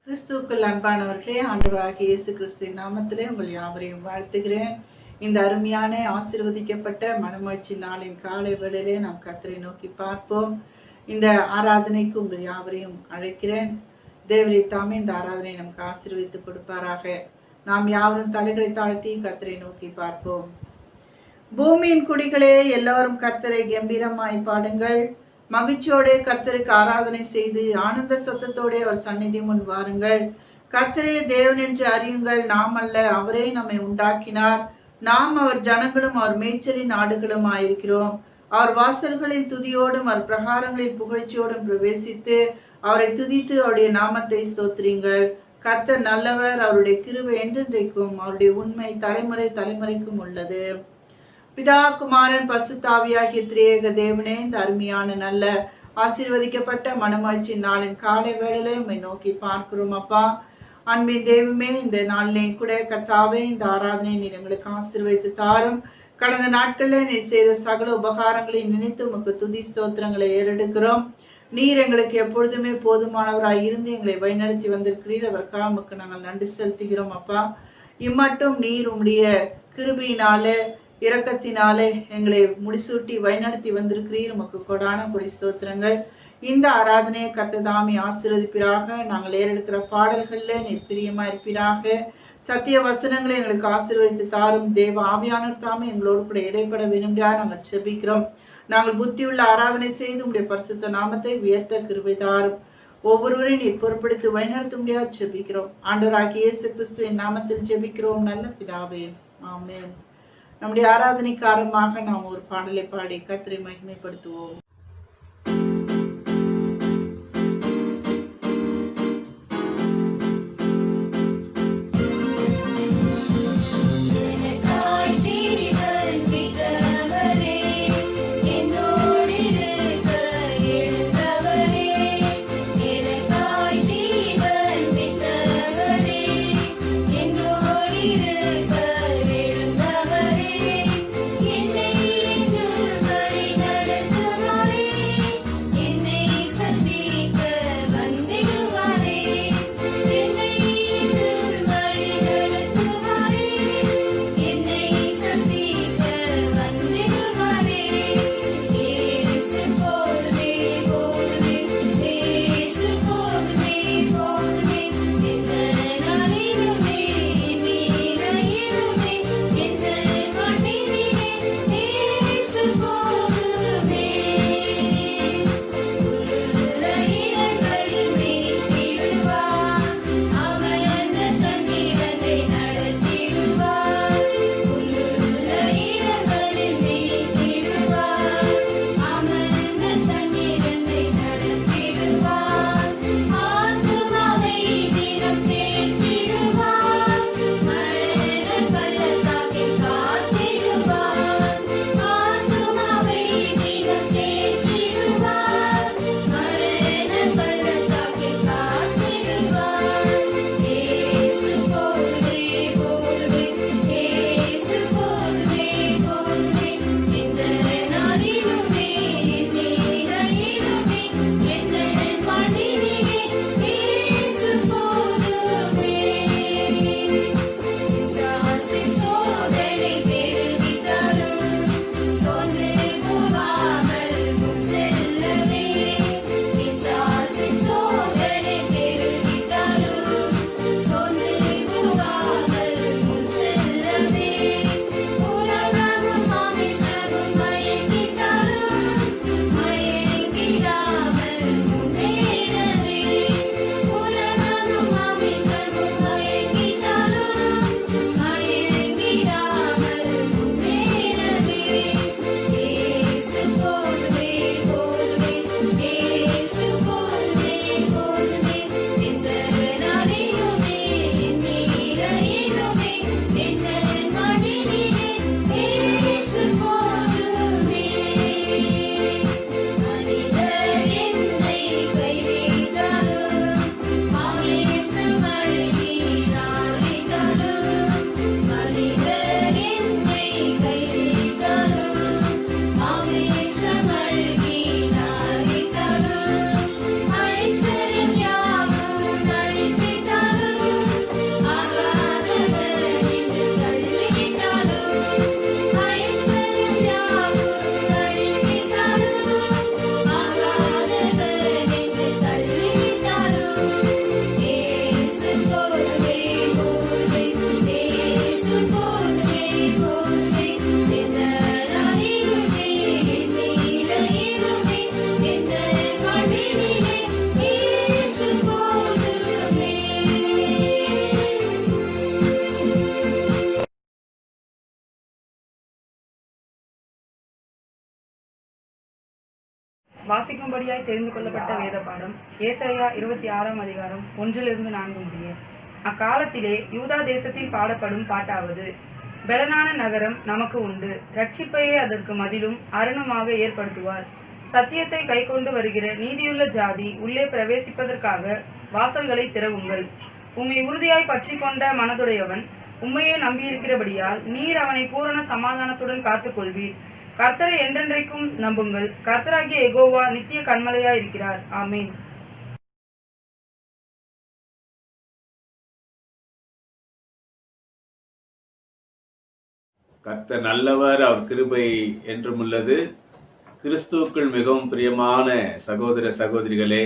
கிறிஸ்துவுக்குள் அன்பானவர்களே, ஆண்டவராகிய இயேசு கிறிஸ்துவின் நாமத்திலே உங்கள் யாவரையும் வாழ்த்துகிறேன். இந்த அருமையான ஆசீர்வதிக்கப்பட்ட மனமகிழ்ச்சி நாளின் காலை வேளையிலே நாம் கர்த்தரை நோக்கி பார்ப்போம். இந்த ஆராதனைக்கு உங்கள் யாவரையும் அழைக்கிறேன். தேவரே தாமே இந்த ஆராதனை நமக்கு ஆசீர்வதித்து கொடுப்பாராக. நாம் யாவரும் தலைகளை தாழ்த்தி கர்த்தரை நோக்கி பார்ப்போம். பூமியின் குடிகளே, எல்லாரும் கர்த்தரை கம்பீரமாய் பாடுங்கள். மகிழ்ச்சியோட கர்த்தருக்கு ஆராதனை செய்து ஆனந்த சத்தத்தோட அவர் சந்நிதி முன் வாருங்கள். கர்த்தரே தேவன் என்று அறியுங்கள். நாம் அல்ல, அவரே நம்மை உண்டாக்கினார். நாம் அவர் ஜனங்களும் அவர் மேய்ச்சலின் ஆடுகளும் ஆயிருக்கிறோம். அவர் வாசல்களின் துதியோடும் அவர் பிரகாரங்களின் புகழ்ச்சியோடும் பிரவேசித்து அவரை துதித்து அவருடைய நாமத்தை ஸ்தோத்திரிங்கள். கர்த்தர் நல்லவர், அவருடைய கிருபை என்றென்றைக்கும், அவருடைய உண்மை தலைமுறை தலைமுறைக்கும் உள்ளது. பிதா, குமாரன், பரிசுத்தாவியாகிய திரியேக தேவனே, இந்த அருமையான நல்ல ஆசீர்வதிக்கப்பட்ட மனமகிழ்ச்சி நாளின் காலை வேளையிலே உம்மை நோக்கி பார்க்கிறோம் அப்பா. அன்பின் தெய்வமே, இந்த நாளிலேயும் கூட கர்த்தாவே, இந்த ஆராதனை நீர் எங்களுக்கு ஆசீர்வதித்து தாரும். கடந்த நாட்களில் நீர் செய்த சகல உபகாரங்களை நினைத்து உமக்கு துதி ஸ்தோத்திரங்களை ஏறெடுக்கிறோம். நீர் எங்களுக்கு எப்பொழுதுமே போதுமானவராய் இருந்து எங்களை வழிநடத்தி வந்திருக்கிறீர். அதற்காக உமக்கு நாங்கள் நன்றி செலுத்துகிறோம் அப்பா. இம்மட்டும் நீர் உம்முடைய கிருபையினாலே இரக்கத்தினாலே எங்களை முடிசூட்டி வழிநடத்தி வந்திருக்கிறீர். உமக்கு கொடான கொடி ஸ்தோத்திரங்கள். இந்த ஆராதனையை கர்த்ததாமே ஆசீர்வதிப்பீராக. நாங்கள் ஏறெடுக்கிற பாடல்கள்ல நீர் பிரியமா இருப்பீராக. சத்திய வசனங்களை எங்களுக்கு ஆசீர்வதித்து தாரும். தேவ ஆவியானவர் தாமே எங்களோடு கூட இடைப்பட வேண்டும்யா நாங்கள் செபிக்கிறோம். நாங்கள் புத்தியுள்ள ஆராதனை செய்து உடைய பரிசுத்த நாமத்தை உயர்த்த கிருபை தாரும். ஒவ்வொருவரையும் நீர் பொறுப்படுத்தி வழிநடத்த முடியாது செபிக்கிறோம். ஆண்டவராகிய இயேசு கிறிஸ்துவின் நாமத்தில் ஜெபிக்கிறோம் நல்ல பிதாவே, ஆமென். நம்முடைய ஆராதனைக்கு ஆரம்பமாக நாம் ஒரு பாடலை பாடி கர்த்தரை மகிமைப்படுத்துவோம். என்னை இன்று வழி நடத்துவார். வாசிக்கும்படியாய் தெரிந்து கொள்ளப்பட்ட வேத பாடம் ஏசாயா 26ஆம் அதிகாரம் 1-4 முடிய. அக்காலத்திலே யூதா தேசத்தில் பாடப்படும் பாட்டாவது, பெலனான நகரம் நமக்கு உண்டு, இரட்சிப்பையே அதற்கு மதிலும் அருணமாக ஏற்படுத்துவார். சத்தியத்தை கைக்கொண்டு வருகிற நீதியுள்ள ஜாதி உள்ளே பிரவேசிப்பதற்காக வாசல்களை திறவுங்கள். உம்மை உறுதியாய் பற்றி கொண்ட மனதுடையவன் உம்மையே நம்பியிருக்கிறபடியால் நீர் அவனை பூரண சமாதானத்துடன் காத்துக்கொள்வீர். கர்த்தரை என்றென்றைக்கும் நம்புங்கள். கர்த்தராகிய யெகோவா நித்திய கன்மலையாய் இருக்கிறார். ஆமேன். கர்த்தர் நல்லவர், அவர் கிருபை என்றும் உள்ளது. கிறிஸ்துவுக்குள் மிகவும் பிரியமான சகோதர சகோதரிகளே,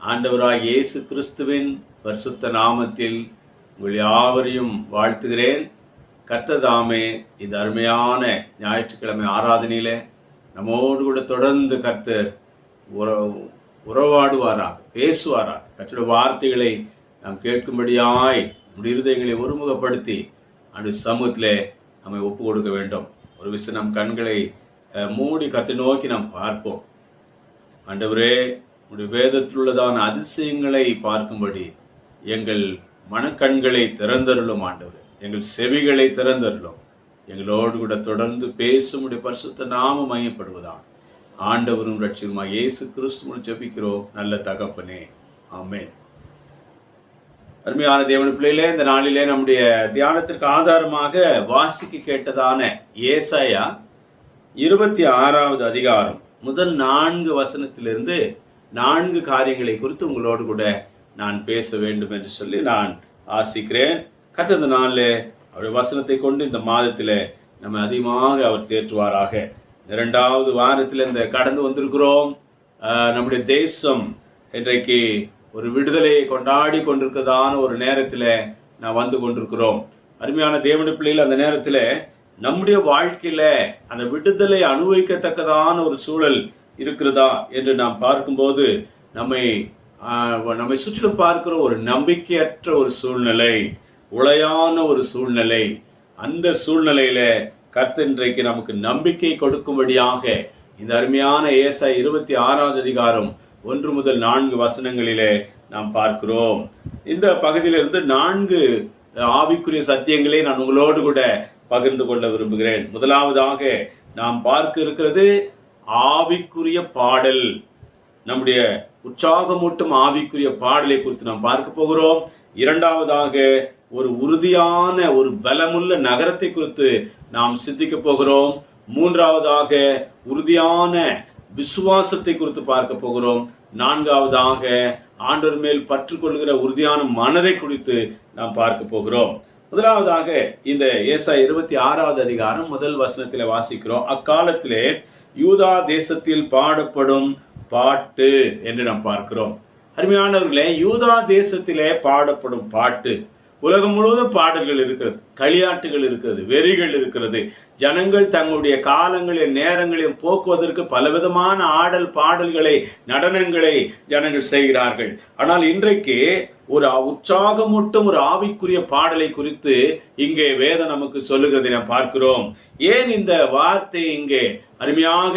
ஆண்டவராய் இயேசு கிறிஸ்துவின் பரிசுத்த நாமத்தில் உங்கள் யாவரையும் வாழ்த்துகிறேன். கர்த்தர் தாமே இந்த அருமையான ஞாயிற்றுக்கிழமை ஆராதனையில நம்மோடு கூட தொடர்ந்து கர்த்தர் உறவாடுவாராக, பேசுவாராக. கர்த்தருடைய வார்த்தைகளை நாம் கேட்கும்படியாய் நம்முடைய இருதயங்களை ஒருமுகப்படுத்தி அந்த சமூகத்திலே நம்மை ஒப்பு கொடுக்க வேண்டும். ஒரு விஷயம், நம் கண்களை மூடி கர்த்தரை நோக்கி நாம் பார்ப்போம். ஆண்டவரே, உடைய வேதத்தில் உள்ளதான அதிசயங்களை பார்க்கும்படி எங்கள் மனக்கண்களை திறந்தருளும். ஆண்டவரே, எங்கள் செவிகளை திறந்தருளும். எங்களோடு கூட தொடர்ந்து பேசும் உடைய பரிசுத்த நாமம் மையப்படுவதாக ஆண்டவரும் இரட்சகருமாகிய இயேசு கிறிஸ்துவின் ஜெபிக்கிறோம் நல்ல தகப்பனே, ஆமென். அருமையான தேவனுடைய பிள்ளைகளே, இந்த நாளிலே நம்முடைய தியானத்திற்கு ஆதாரமாக வாசிக்க கேட்டதான ஏசாயா 26வது அதிகாரம் முதல் 4 வசனத்திலிருந்து 4 காரியங்களை குறித்து உங்களோடு கூட நான் பேச வேண்டும் என்று சொல்லி நான் ஆசிக்கிறேன். கர்த்தர் இந்த நாளில் அவருடைய வசனத்தை கொண்டு இந்த மாதத்தில் நம்ம அதிகமாக அவர் தேற்றுவாராக. 2வது வாரத்தில் இந்த கடந்து வந்திருக்கிறோம். நம்முடைய தேசம் இன்றைக்கு ஒரு விடுதலையை கொண்டாடி கொண்டிருக்கிறதான ஒரு நேரத்தில் நான் வந்து கொண்டிருக்கிறோம். அருமையான தேவனுடைய பிள்ளைகள், அந்த நேரத்தில் நம்முடைய வாழ்க்கையில அந்த விடுதலை அனுபவிக்கத்தக்கதான ஒரு சூழல் இருக்கிறதா என்று நாம் பார்க்கும்போது நம்மை சுற்றிலும் பார்க்கிற ஒரு நம்பிக்கையற்ற ஒரு சூழ்நிலை, உளையான ஒரு சூழ்நிலை. அந்த சூழ்நிலையில கர்த்தர் இன்றைக்கு நமக்கு நம்பிக்கை கொடுக்கும்படியாக இந்த அருமையான ஏசாயா 26வது அதிகாரம் 1-4 வசனங்களிலே நாம் பார்க்கிறோம். இந்த பகுதியிலிருந்து 4 ஆவிக்குரிய சத்தியங்களை நான் உங்களோடு கூட பகிர்ந்து கொள்ள விரும்புகிறேன். முதலாவதாக நாம் பார்க்க இருக்கிறது ஆவிக்குரிய பாடல். நம்முடைய உற்சாகமூட்டும் ஆவிக்குரிய பாடலை குறித்து நாம் பார்க்க போகிறோம். 2வதாக ஒரு உறுதியான ஒரு பலமுள்ள நகரத்தை குறித்து நாம் சிந்திக்க போகிறோம். 3வதாக உறுதியான விசுவாசத்தை குறித்து பார்க்க போகிறோம். 4வதாக ஆண்டவர் மேல் பற்று கொள்கிற உறுதியான மனதை குறித்து நாம் பார்க்க போகிறோம். முதலாவதாக இந்த ஏசாயா 26வது அதிகாரம் முதல் வசனத்திலே வாசிக்கிறோம். அக்காலத்திலே யூதா தேசத்தில் பாடப்படும் பாட்டு என்று நாம் பார்க்கிறோம். அருமையானவர்களே, யூதா தேசத்திலே பாடப்படும் பாட்டு, உலகம் முழுவதும் பாடல்கள் இருக்கிறது, களியாட்டுகள் இருக்கிறது, வெறிகள் இருக்கிறது. ஜனங்கள் தங்களுடைய காலங்களில் நேரங்களையும் போக்குவதற்கு பலவிதமான ஆடல் பாடல்களை நடனங்களை ஜனங்கள் செய்கிறார்கள். ஆனால் இன்றைக்கு ஒரு உற்சாகமூட்டும் ஒரு ஆவிக்குரிய பாடலை குறித்து இங்கே வேதம் நமக்கு சொல்லுகிறதை நாம் பார்க்கிறோம். ஏன் இந்த வார்த்தை இங்கே அருமையாக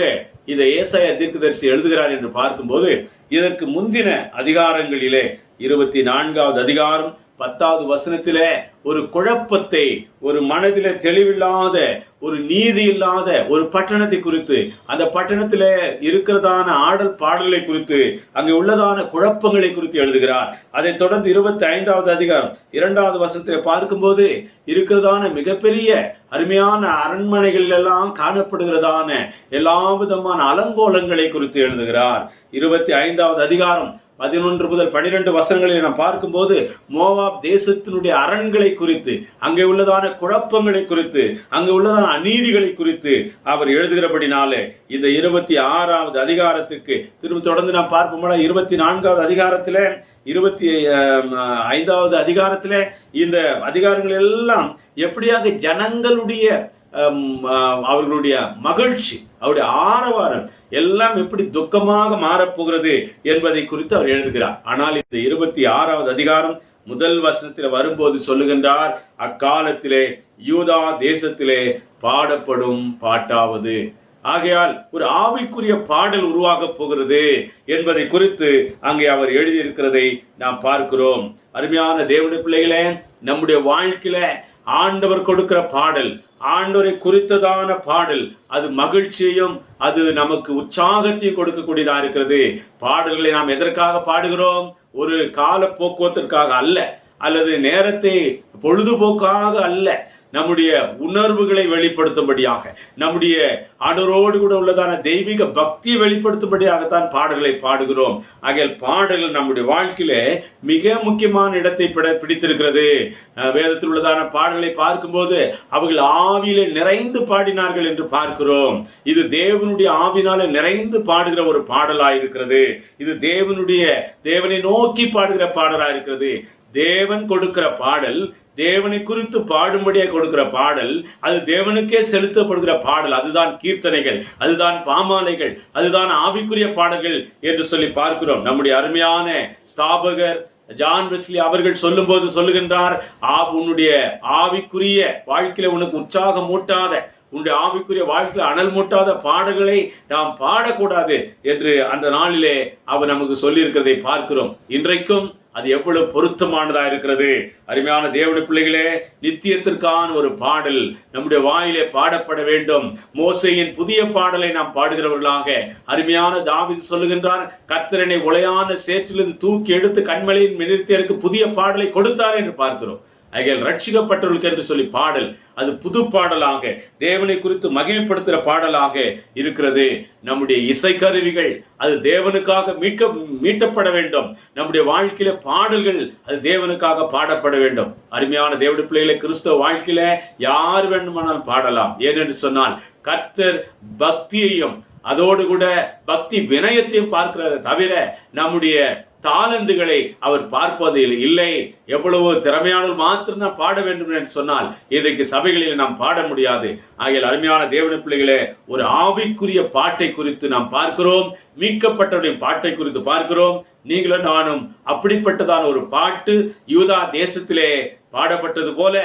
இதை ஏசாயா தீர்க்கதரிசி எழுதுகிறார் என்று பார்க்கும்போது, இதற்கு முந்தின அதிகாரங்களிலே 24வது அதிகாரம் 10வது வசனத்திலே ஒரு குழப்பத்தை, ஒரு மனதிலே தெளிவில்லாத, ஒரு நீதி இல்லாத ஒரு பட்டணத்தை குறித்து, அந்த பட்டணத்திலே இருக்கிறதான ஆடல் பாடல்களை குறித்து, அங்கே உள்ளதான குழப்பங்களை குறித்து எழுதுகிறார். அதை தொடர்ந்து 25வது அதிகாரம் 2வது வசனத்திலே பார்க்கும்போது இருக்கிறதான மிகப்பெரிய அருமையான அரண்மனைகளில் எல்லாம் காணப்படுகிறதான எல்லா விதமான அலங்கோலங்களை குறித்து எழுதுகிறார். 25வது அதிகாரம் 11 முதல் 12 வசனங்களை நாம் பார்க்கும்போது மோவாப் தேசத்தினுடைய அரண்களை குறித்து, அங்கே உள்ளதான குழப்பங்களை குறித்து, அங்கே உள்ளதான அநீதிகளை குறித்து அவர் எழுதுகிறபடினாலே இந்த 26வது அதிகாரத்துக்கு திரும்ப தொடர்ந்து நாம் பார்ப்போம்னா 24வது அதிகாரத்துல 25வது அதிகாரத்துல இந்த அதிகாரங்கள் எல்லாம் எப்படியாக ஜனங்களுடைய அவர்களுடைய மகிழ்ச்சி, அவருடைய ஆரவாரம் எல்லாம் எப்படி துக்கமாக மாறப்போகிறது என்பதை குறித்து அவர் எழுதுகிறார். ஆனால் இந்த 26வது அதிகாரம் முதல் வசனத்தில் வரும்போது சொல்லுகின்றார், அக்காலத்திலே யூதா தேசத்திலே பாடப்படும் பாட்டாவது. ஆகையால் ஒரு ஆவிக்குரிய பாடல் உருவாக போகிறது என்பதை குறித்து அங்கே அவர் எழுதியிருக்கிறதை நாம் பார்க்கிறோம். அருமையான தேவனுடைய பிள்ளைகளே, நம்முடைய வாழ்க்கையில ஆண்டவர் கொடுக்கிற பாடல், ஆண்டவரை குறித்ததான பாடல், அது மகிழ்ச்சியையும் அது நமக்கு உற்சாகத்தையும் கொடுக்கக்கூடியதா இருக்கிறது. பாடல்களை நாம் எதற்காக பாடுகிறோம்? ஒரு கால போக்குவரத்திற்காக அல்ல, அல்லது நேரத்தை பொழுதுபோக்காக அல்ல, நம்முடைய உணர்வுகளை வெளிப்படுத்தும்படியாக, நம்முடைய ஆண்டவரோடு கூட உள்ளதான தெய்வீக பக்தியை வெளிப்படுத்தும்படியாகத்தான் பாடல்களை பாடுகிறோம். ஆகையால் பாடல்கள் நம்முடைய வாழ்க்கையில மிக முக்கியமான இடத்தை பிடித்திருக்கிறது. வேதத்தில் உள்ளதான பாடல்களை பார்க்கும்போது அவர்கள் ஆவியிலே நிறைந்து பாடினார்கள் என்று பார்க்கிறோம். இது தேவனுடைய ஆவினால நிறைந்து பாடுகிற ஒரு பாடலாயிருக்கிறது. இது தேவனை நோக்கி பாடுகிற பாடலாயிருக்கிறது. தேவன் கொடுக்கிற பாடல், தேவனை குறித்து பாடும்படியாக கொடுக்கிற பாடல், அது தேவனுக்கே செலுத்தப்படுகிற பாடல். அதுதான் கீர்த்தனைகள், அதுதான் பாமாலைகள், அதுதான் ஆவிக்குரிய பாடல்கள் என்று சொல்லி பார்க்கிறோம். நம்முடைய அருமையான ஸ்தாபகர் ஜான் வெஸ்லி அவர்கள் சொல்லும் போது சொல்லுகின்றார், உன்னுடைய ஆவிக்குரிய வாழ்க்கையில உனக்கு உற்சாகம் மூட்டாத, உன்னுடைய ஆவிக்குரிய வாழ்க்கையில் அனல் மூட்டாத பாடல்களை நாம் பாடக்கூடாது என்று அந்த நாளிலே அவர் நமக்கு சொல்லி இருக்கிறதை பார்க்கிறோம். இன்றைக்கும் அது எவ்வளவு பொருத்தமானதா இருக்கிறது. அருமையான தேவனுடைய பிள்ளைகளே, நித்தியத்திற்கான ஒரு பாடல் நம்முடைய வாயிலே பாடப்பட வேண்டும். மோசேயின் புதிய பாடலை நாம் பாடுகிறவர்களாக, அருமையான தாவீது சொல்லுகின்றார், கர்த்தர் என்னை உளையான சேற்றிலிருந்து தூக்கி எடுத்து கண்மலையின் நிறுத்தியருக்கு புதிய பாடலை கொடுத்தார் என்று பார்க்கிறோம். ஆகையால் ரட்சிக்கப்பட்டவர்களுக்கு என்று சொல்லி பாடல், அது புது பாடலாக தேவனை குறித்து மகிழ்ப்படுத்துகிற பாடலாக இருக்கிறது. நம்முடைய இசைக்கருவிகள் அது தேவனுக்காக மீட்டப்பட வேண்டும். நம்முடைய வாழ்க்கையில பாடல்கள் அது தேவனுக்காக பாடப்பட வேண்டும். அருமையான தேவனுடைய பிள்ளைகளை, கிறிஸ்தவ வாழ்க்கையில யார் வேண்டுமானால் பாடலாம். ஏனென்று சொன்னால் கர்த்தர் பக்தியையும் அதோடு கூட பக்தி வினயத்தையும் பார்க்கிறத தவிர நம்முடைய தாளந்துகளை அவர் பார்ப்பதில் இல்லை. எவ்வளவு திறமையானவர் மாத்திரம் பாட வேண்டும் என்று சொன்னால் இன்றைக்கு சபைகளில் நாம் பாட முடியாது. ஆகிய அருமையான தேவனுடைய பிள்ளைகளே, ஒரு ஆவிக்குரிய பாட்டை குறித்து நாம் பார்க்கிறோம், மீட்கப்பட்டவருடைய பாட்டை குறித்து பார்க்கிறோம். நீங்களும் நானும் அப்படிப்பட்டதான ஒரு பாட்டு யூதா தேசத்திலே பாடப்பட்டது போல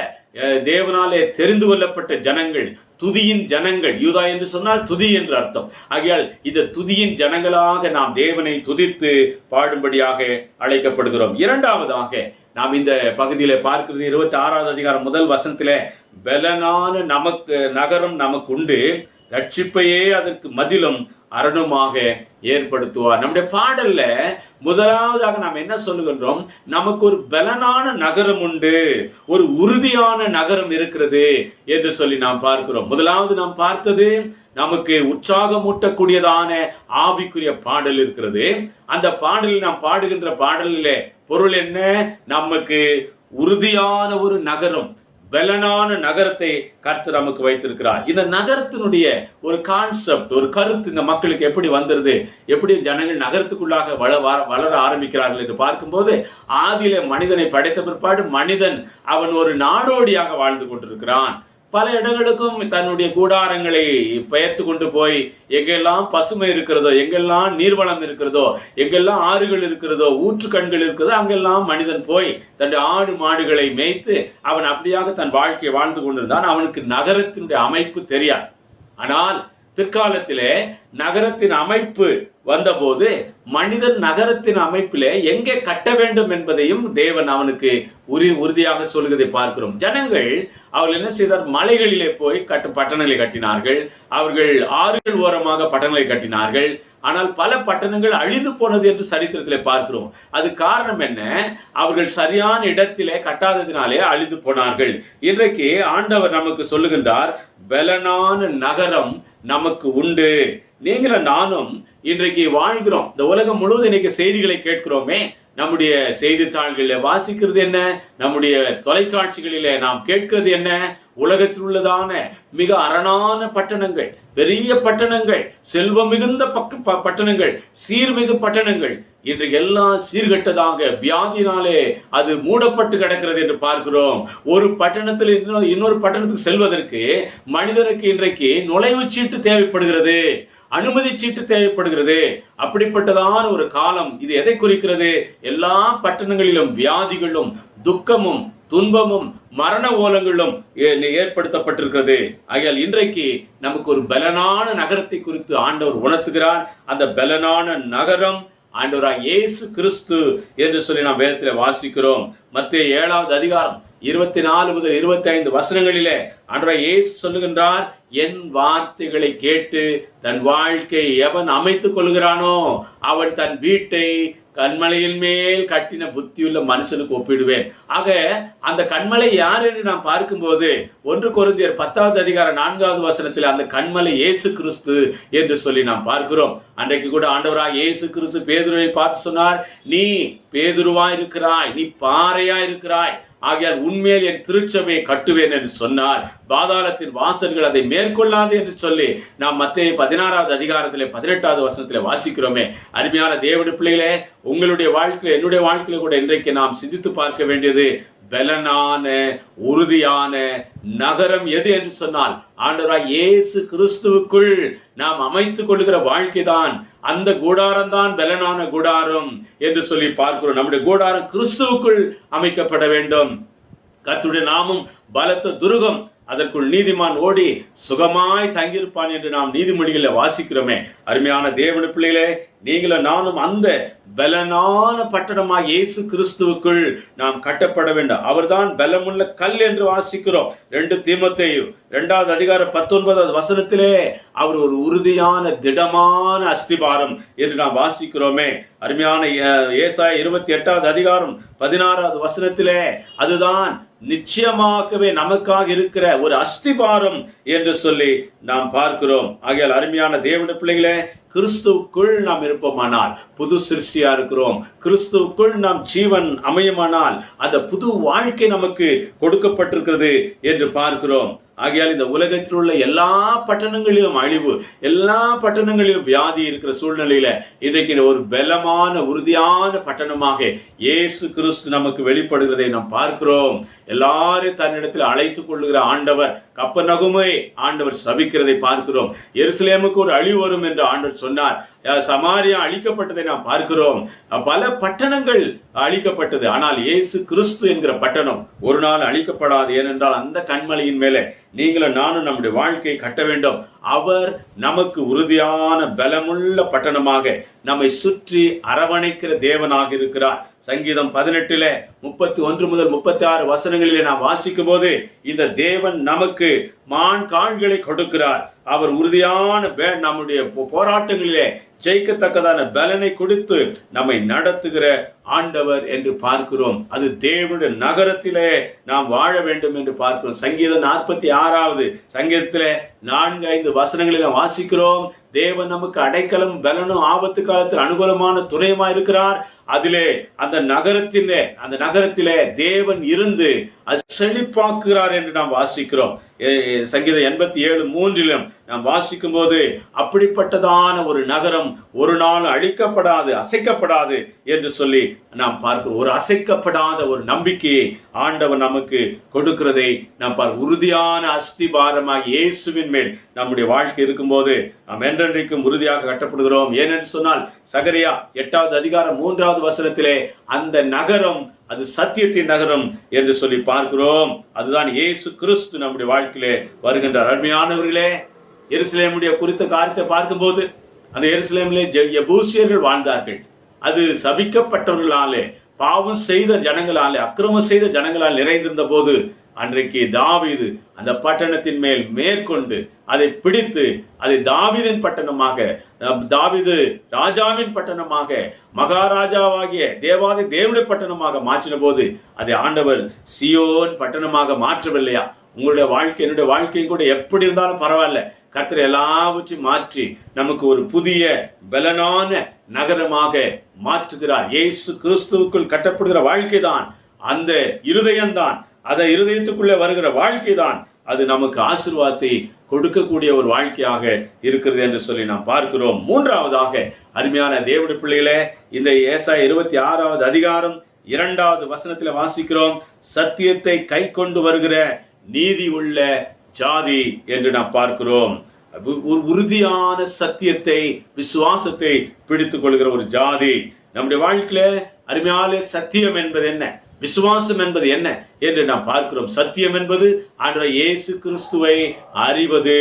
தேவனாலே தெரிந்து கொள்ளப்பட்ட ஜனங்கள், துதியின் ஜனங்கள். யூதா என்று சொன்னால் துதி என்று அர்த்தம். ஆகையால் இந்த துதியின் ஜனங்களாக நாம் தேவனை துதித்து பாடும்படியாக அழைக்கப்படுகிறோம். இரண்டாவதாக நாம் இந்த பகுதியில பார்க்கிறது 26வது அதிகாரம் முதல் வசனத்திலே, பலனான நகரம் நமக்கு உண்டு, ரட்சிப்பையே அதற்கு மதிலும் அரணுமாக ஏற்படுத்துவார். நம்முடைய பாடல்ல முதலாவதாக நாம் என்ன சொல்லுகின்றோம்? நமக்கு ஒரு பலனான நகரம் உண்டு, ஒரு உறுதியான நகரம் இருக்கிறது என்று சொல்லி நாம் பார்க்கிறோம். முதலாவது நாம் பார்த்தது நமக்கு உற்சாகமூட்டக்கூடியதான ஆவிக்குரிய பாடல் இருக்கிறது. அந்த பாடலில் நாம் பாடுகின்ற பாடலிலே பொருள் என்ன? நமக்கு உறுதியான ஒரு நகரம், பலனான நகரத்தை கர்த்தர் நமக்கு வைத்திருக்கிறார். இந்த நகரத்தினுடைய ஒரு கான்செப்ட், ஒரு கருத்து இந்த மக்களுக்கு எப்படி வந்துருது, எப்படி ஜனங்கள் நகரத்துக்குள்ளாக வளர ஆரம்பிக்கிறார்கள் என்று பார்க்கும்போது, ஆதியில மனிதனை படைத்த பிற்பாடு மனிதன் அவன் ஒரு நாடோடியாக வாழ்ந்து கொண்டிருக்கிறான். பல இடங்களுக்கும் தன்னுடைய கூடாரங்களை பெயர்த்து கொண்டு போய் எங்கெல்லாம் பசுமை இருக்கிறதோ, எங்கெல்லாம் நீர்வளம் இருக்கிறதோ, எங்கெல்லாம் ஆறுகள் இருக்கிறதோ, ஊற்று கண்கள் இருக்கிறதோ, அங்கெல்லாம் மனிதன் போய் தன்னுடைய ஆடு மாடுகளை மேய்த்து அவன் அப்படியாக தன் வாழ்க்கையை வாழ்ந்து கொண்டிருந்தான். அவனுக்கு நகரத்தினுடைய அமைப்பு தெரியாது. ஆனால் பிற்காலத்திலே நகரத்தின் அமைப்பு வந்தபோது மனிதன் நகரத்தின் அமைப்பிலே எங்கே கட்ட வேண்டும் என்பதையும் தேவன் அவனுக்கு உறுதியாக சொல்லுவதை பார்க்கிறோம். ஜனங்கள் அவர்கள் என்ன செய்தார்? மலைகளிலே போய் பட்டணங்களை கட்டினார்கள். அவர்கள் ஆறுகள் ஓரமாக பட்டணங்களை கட்டினார்கள். ஆனால் பல பட்டணங்கள் அழிந்து போனது என்று சரித்திரத்திலே பார்க்கிறோம். அது காரணம் என்ன? அவர்கள் சரியான இடத்திலே கட்டாததினாலே அழிந்து போனார்கள். இன்றைக்கு ஆண்டவர் நமக்கு சொல்லுகின்றார், பலனான நகரம் நமக்கு உண்டு. நீங்களும் நானும் இன்றைக்கு வாழ்கிறோம். இந்த உலகம் முழுவதும் இன்னைக்கு செய்திகளை கேட்கிறோமே. நம்முடைய செய்தித்தாள்களிலே வாசிக்கிறது என்ன? நம்முடைய தொலைக்காட்சிகளிலே நாம் கேட்கிறது என்ன? உலகத்தில் உள்ளதான மிக அரணான பட்டணங்கள், பெரிய பட்டணங்கள், செல்வம் மிகுந்த பட்டணங்கள், சீர்மிகு பட்டணங்கள் இன்றைக்கு எல்லாம் சீர்கட்டதாக வியாதினாலே அது மூடப்பட்டு கிடக்கிறது என்று பார்க்கிறோம். ஒரு பட்டணத்தில் இன்னொரு பட்டணத்துக்கு செல்வதற்கு மனிதனுக்கு இன்றைக்கு நுழைவு சீட்டு தேவைப்படுகிறது, அனுமதி சீட்டு தேவைப்படுகிறது. அப்படிப்பட்டதான ஒரு காலம் இது. எதை குறிக்கிறது? எல்லா பட்டணங்களிலும் வியாதிகளும் துக்கமும் துன்பமும் மரண ஓலங்களும் ஏற்படுத்தப்பட்டிருக்கிறது. ஆகையால் இன்றைக்கு நமக்கு ஒரு பலனான நகரத்தை குறித்து ஆண்டவர் உணர்த்துகிறார். அந்த பலனான நகரம் ஆண்டவராகிய இயேசு கிறிஸ்து என்று சொல்லி நாம் வேதத்தில் வாசிக்கிறோம். மத்தேயு 7வது அதிகாரம் 24 முதல் 25 வசனங்களிலே ஆண்டவராகிய இயேசு சொல்லுகின்றார், என் வார்த்தைகளை கேட்டு தன் வாழ்க்கையை எவன் அமைத்துக் கொள்கிறானோ அவன் தன் வீட்டை கண்மலையின் மேல் கட்டின புத்தியுள்ள மனுஷனுக்கு ஒப்பிடுவேன். ஆக அந்த கண்மலை யார் என்று நாம் பார்க்கும்போது 1 கொரிந்தியர் 10வது அதிகாரம் 4வது வசனத்தில் அந்த கண்மலை இயேசு கிறிஸ்து என்று சொல்லி நாம் பார்க்கிறோம். அன்றைக்கு கூட ஆண்டவராகிய இயேசு கிறிஸ்து பேதுருவை பார்த்து சொன்னார், நீ பேதுருவா இருக்கிறாய், நீ பாறையா இருக்கிறாய், ஆகையால் உண்மையில் என் திருச்சபையை கட்டுவேன் என்று சொன்னார். பாதாளத்தின் வாசல்கள் அதை மேற்கொள்ளாது என்று சொல்லி நாம் மத்தேயு 16வது அதிகாரத்திலே 18வது வசனத்திலே வாசிக்கிறோமே. அருமையான தேவனுடைய பிள்ளைகளே, உங்களுடைய வாழ்க்கையில என்னுடைய வாழ்க்கையில கூட இன்றைக்கு நாம் சிந்தித்து பார்க்க வேண்டியது பலனான உறுதியான நகரம் எது என்று சொன்னால் ஆண்டவராகிய இயேசு கிறிஸ்துவுக்குள் நாம் அமைத்துக் கொள்கிற வாழ்க்கைதான். அந்த கூடாரம் தான் பலனான கூடாரம் என்று சொல்லி பார்க்கிறோம். நம்முடைய கூடாரம் கிறிஸ்துவுக்குள் அமைக்கப்பட வேண்டும். கர்த்தருடைய நாமம் பலத்த துருகம், அதற்குள் நீதிமான் ஓடி சுகமாய் தங்கியிருப்பான் என்று நாம் நீதிமொழிகளை வாசிக்கிறோமே. அருமையான தேவனுடைய பிள்ளைகளே, நீங்களும் நானும் அந்த பலனான பட்டணமாக இயேசு கிறிஸ்துவுக்குள் நாம் கட்டப்பட வேண்டும். அவர்தான் பலமுள்ள கல் என்று வாசிக்கிறோம். 2 தீமோத்தேயு 2வது அதிகாரம் 19வது வசனத்திலே அவர் ஒரு உறுதியான திடமான அஸ்திபாரம் என்று நாம் வாசிக்கிறோமே. அருமையான ஏசாயா 28வது அதிகாரம் 16வது வசனத்திலே அதுதான் நிச்சயமாகவே நமக்காக இருக்கிற ஒரு அஸ்திபாரம் என்று சொல்லி நாம் பார்க்கிறோம். ஆகையால் அருமையான தேவனுடைய பிள்ளைகளே, கிறிஸ்துவுக்குள் நாம் இருப்போமானால் புது சிருஷ்டியா இருக்கிறோம். கிறிஸ்துவுக்குள் நாம் ஜீவன் அமையுமானால் அந்த புது வாழ்க்கை நமக்கு கொடுக்கப்பட்டிருக்கிறது என்று பார்க்கிறோம். ஆகையால் இந்த உலகத்தில் உள்ள எல்லா பட்டணங்களிலும் அழிவு, எல்லா பட்டணங்களிலும் வியாதி இருக்கிற சூழ்நிலையில இன்றைக்கு ஒரு பலமான உறுதியான பட்டணமாக இயேசு கிறிஸ்து நமக்கு வெளிப்படுகிறதை நாம் பார்க்கிறோம். எல்லாரும் தன்னிடத்தில் அழைத்துக் கொள்ளுகிற ஆண்டவர் கப்பர்நகூமை ஆண்டவர் சபிக்கிறதை பார்க்கிறோம். எருசலேமுக்கு ஒரு அழிவு வரும் என்று ஆண்டவர் சொன்னார். சமாரியா அழிக்கப்பட்டதை நாம் பார்க்கிறோம். பல பட்டணங்கள் அழிக்கப்பட்டது. ஆனால் இயேசு கிறிஸ்து என்கிற பட்டணம் ஒரு நாள் அழிக்கப்படாது. ஏனென்றால் அந்த கண்மலையின் மேலே நீங்களும் நானும் நம்முடைய வாழ்க்கையை கட்ட வேண்டும். அவர் நமக்கு உறுதியான பலமுள்ள பட்டணமாக நம்மை சுற்றி அரவணைக்கிற தேவனாக இருக்கிறார். சங்கீதம் 18 31 முதல் 36 வசனங்களிலே நாம் வாசிக்கும் போது இந்த தேவன் நமக்கு மான் கால்களை கொடுக்கிறார். அவர் உறுதியான நம்முடைய போராட்டங்களிலே ஜெயிக்கத்தக்கதான பலனை கொடுத்து நம்மை நடத்துகிற ஆண்டவர் என்று பார்க்கிறோம். அது தேவனுடைய நகரத்திலே நாம் வாழ வேண்டும் என்று பார்க்கிறோம். சங்கீதம் 46வது சங்கீதத்திலே 4-5 வசனங்களில் நாம் வாசிக்கிறோம். தேவன் நமக்கு அடைக்கலம் பலனும் ஆபத்து காலத்தில் அனுகூலமான துணையுமா இருக்கிறார். அதிலே அந்த நகரத்திலே தேவன் இருந்து செழிப்பாக்குகிறார் என்று நாம் வாசிக்கிறோம். சங்கீதம் 87:3 நாம் வாசிக்கும் போது அப்படிப்பட்டதான ஒரு நகரம் ஒரு நாள் அழிக்கப்படாது, அசைக்கப்படாது என்று சொல்லி நாம் பார்க்கிறோம். ஒரு அசைக்கப்படாத ஒரு நம்பிக்கையை ஆண்டவர் நமக்கு கொடுக்கிறதை நாம் உறுதியான அஸ்திபாரமாக இயேசுவின் மேல் நம்முடைய வாழ்க்கை இருக்கும்போது நாம் என்றென்றைக்கும் உறுதியாக கட்டப்படுகிறோம். ஏனென்று சொன்னால் சகரியா 8வது அதிகாரம் 3வது வசனத்திலே அந்த நகரம் அது சத்தியத்தின் நகரம் என்று சொல்லி பார்க்கிறோம். அதுதான் இயேசு கிறிஸ்து நம்முடைய வாழ்க்கையிலே வருகின்றார். அருமையானவர்களே, எருசலேமுடைய குறித்த காரியத்தை பார்க்கும்போது அந்த எருசலேமிலே எபூசியர்கள் வாழ்ந்தார்கள். அது சபிக்கப்பட்டவர்களாலே, பாவம் செய்த ஜனங்களாலே, அக்கிரமம் செய்த ஜனங்களால் நிறைந்திருந்த போது அன்றைக்கு தாவீது அந்த பட்டணத்தின் மேல் மேற்கொண்டு அதை பிடித்து அதை தாவீதின் பட்டணமாக, தாவீது ராஜாவின் பட்டணமாக, மகாராஜாவாகிய தேவாதி தேவனுடைய பட்டணமாக மாற்றின போது அதை ஆண்டவர் சியோன் பட்டணமாக மாற்றவில்லையா? உங்களுடைய வாழ்க்கை என்னுடைய வாழ்க்கை கூட எப்படி இருந்தாலும் பரவாயில்ல, கர்த்தர் எல்லாவற்றையும் மாற்றி நமக்கு ஒரு புதிய பலனான நகரமாக மாற்றுகிறார். இயேசு கிறிஸ்துவுக்குள் கட்டப்படுகிற வாழ்க்கை தான் அந்த இருதயம்தான், அந்த இருதயத்துக்குள்ளே வருகிற வாழ்க்கை தான் அது நமக்கு ஆசீர்வாதத்தை கொடுக்கக்கூடிய ஒரு வாழ்க்கையாக இருக்கிறது என்று சொல்லி நாம் பார்க்கிறோம். 3வதாக அருமையான தேவனுடைய பிள்ளைகளே, இந்த ஏசாயா 26வது அதிகாரம் 2வது வசனத்தில் வாசிக்கிறோம், சத்தியத்தை கை கொண்டு வருகிற நீதி உள்ள ஜாதி என்று நாம் பார்க்கிறோம். ஒரு உறுதியான சத்தியத்தை, விசுவாசத்தை பிடித்துக் கொள்கிற ஒரு ஜாதி நம்முடைய வாழ்க்கையில. அருமையான சத்தியம் என்பது என்ன? விசுவாசம் என்பது என்ன என்று நாம் பார்க்கிறோம். சத்தியம் என்பது ஆண்டவர் இயேசு கிறிஸ்துவை அறிவது,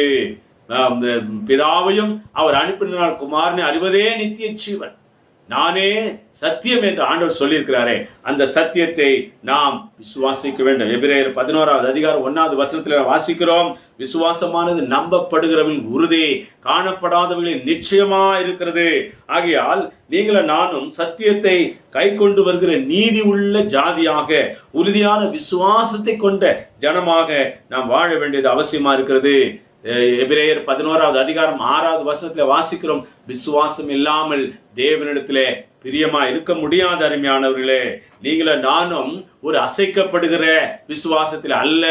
பிதாவையும் அவர் அனுப்பினார் குமாரனை அறிவதே நித்திய ஜீவன். நானே சத்தியம் என்று ஆண்டவர் சொல்லியிருக்கிறாரே, அந்த சத்தியத்தை நாம் விசுவாசிக்க வேண்டும். எபிரேயர் 11வது அதிகாரம் 1வது வசனத்தில் வாசிக்கிறோம், விசுவாசமானது நம்பப்படுகிறவர்கள் உறுதி, காணப்படாதவர்களின் நிச்சயமா இருக்கிறது. ஆகையால் நீங்களும் நானும் சத்தியத்தை கை கொண்டு வருகிற நீதி உள்ள ஜாதியாக, உறுதியான விசுவாசத்தை கொண்ட ஜனமாக நாம் வாழ வேண்டியது அவசியமா இருக்கிறது. எபிரேயர் 11வது அதிகாரம் 6வது வசனத்தில் வாசிக்கிறோம், விசுவாசம் இல்லாமல் தேவனிடத்திலே பிரியமா இருக்க முடியாத அருமையானவர்களே. நீங்களும் நானும் ஒரு அசைக்கப்படுகிற விசுவாசத்தில் அல்ல,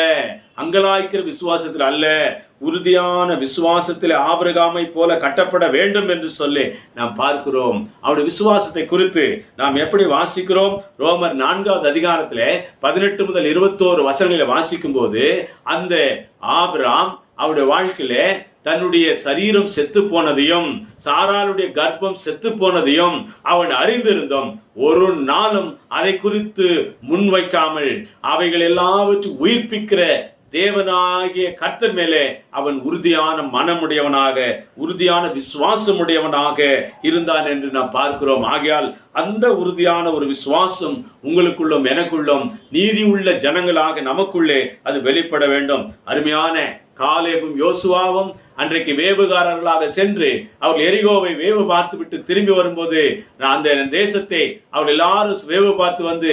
அங்கலாய்க்கிற விசுவாசத்தில் அல்ல, உறுதியான விசுவாசத்தில் ஆபிரகாமை போல கட்டப்பட வேண்டும் என்று சொல்லி நாம் பார்க்கிறோம். அவருடைய விசுவாசத்தை குறித்து நாம் எப்படி வாசிக்கிறோம்? ரோமர் 4வது அதிகாரத்திலே 18 முதல் 21 வசனங்களில் வாசிக்கும் போது, அந்த ஆபிரகாம் அவருடைய வாழ்க்கையில தன்னுடைய சரீரம் செத்து போனதையும் சாராளுடைய கர்ப்பம் செத்து போனதையும் அவன் அறிந்திருந்தோம். ஒரு நாளும் அதை குறித்து முன்வைக்காமல் அவைகள் எல்லாவற்றையும் உயிர்ப்பிக்கிற தேவனாகிய கர்த்தர் மேலே அவன் உறுதியான மனமுடையவனாக, உறுதியான விசுவாசமுடையவனாக இருந்தான் என்று நாம் பார்க்கிறோம். ஆகையால் அந்த உறுதியான ஒரு விசுவாசம் உங்களுக்குள்ளும் எனக்குள்ளும் நீதி உள்ள ஜனங்களாக நமக்குள்ளே அது வெளிப்பட வேண்டும். அருமையான காலேபும் யோசுவாவும் அன்றைக்கு வேவுகாரர்களாக சென்று அவர்கள் எரிகோவை வேவு பார்த்து விட்டு திரும்பி வரும்போது, அந்த தேசத்தை அவர்கள் எல்லாரும் வேவு பார்த்து வந்து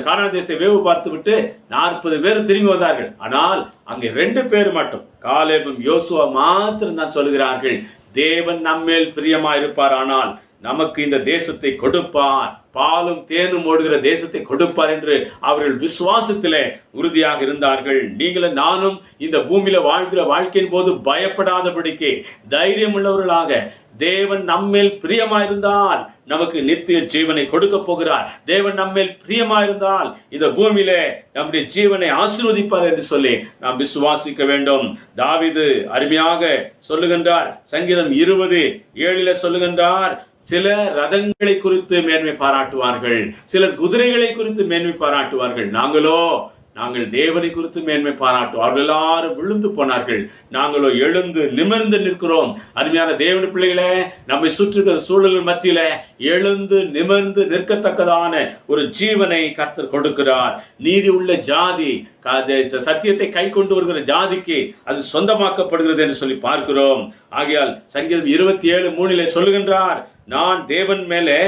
கானான் தேசத்தை வேவு பார்த்து விட்டு 40 பேர் திரும்பி வந்தார்கள். ஆனால் அங்கே 2 பேர் மட்டும், காலேபும் யோசுவா மாத்திரம் தான் சொல்லுகிறார்கள், தேவன் நம்மேல் பிரியமா இருப்பார், ஆனால் நமக்கு இந்த தேசத்தை கொடுப்பார், பாலும் தேனும் ஓடுகிற தேசத்தை கொடுப்பார் என்று அவர்கள் விசுவாசத்திலே உறுதியாக இருந்தார்கள். நீங்களும் நானும் இந்த பூமியில வாழ்கிற வாழ்க்கையின் போது பயப்படாதபடிக்கு தைரியம் உள்ளவர்களாக, தேவன் நம்மேல் பிரியமாயிருந்தால் நமக்கு நித்திய ஜீவனை கொடுக்க போகிறார், தேவன் நம்மேல் பிரியமாயிருந்தால் இந்த பூமியிலே நம்முடைய ஜீவனை ஆசீர்வதிப்பார் என்று சொல்லி நாம் விசுவாசிக்க வேண்டும். தாவீது அருமையாக சொல்லுகின்றார், சங்கீதம் 20:7 சொல்லுகின்றார், சிலர் ரதங்களை குறித்து மேன்மை பாராட்டுவார்கள், சிலர் குதிரைகளை குறித்து மேன்மை பாராட்டுவார்கள், நாங்கள் தேவனை குறித்து மேன்மை பாராட்டுவோம். அவர்கள் எல்லாரும் விழுந்து போனார்கள், நாங்களோ எழுந்து நிமிர்ந்து நிற்கிறோம். அருமையான தேவனுடைய பிள்ளைகளே, நம்மை சுற்றுகிற சூழல்கள் மத்தியில எழுந்து நிமிர்ந்து நிற்கத்தக்கதான ஒரு ஜீவனை கர்த்தர் கொடுக்கிறார். நீதி உள்ள ஜாதி, சத்தியத்தை கை கொண்டு வருகிற ஜாதிக்கு அது சொந்தமாக்கப்படுகிறது என்று சொல்லி பார்க்கிறோம். ஆகையால் சங்கீதம் 27:3 சொல்லுகின்றார், நான் தேவன் மேலே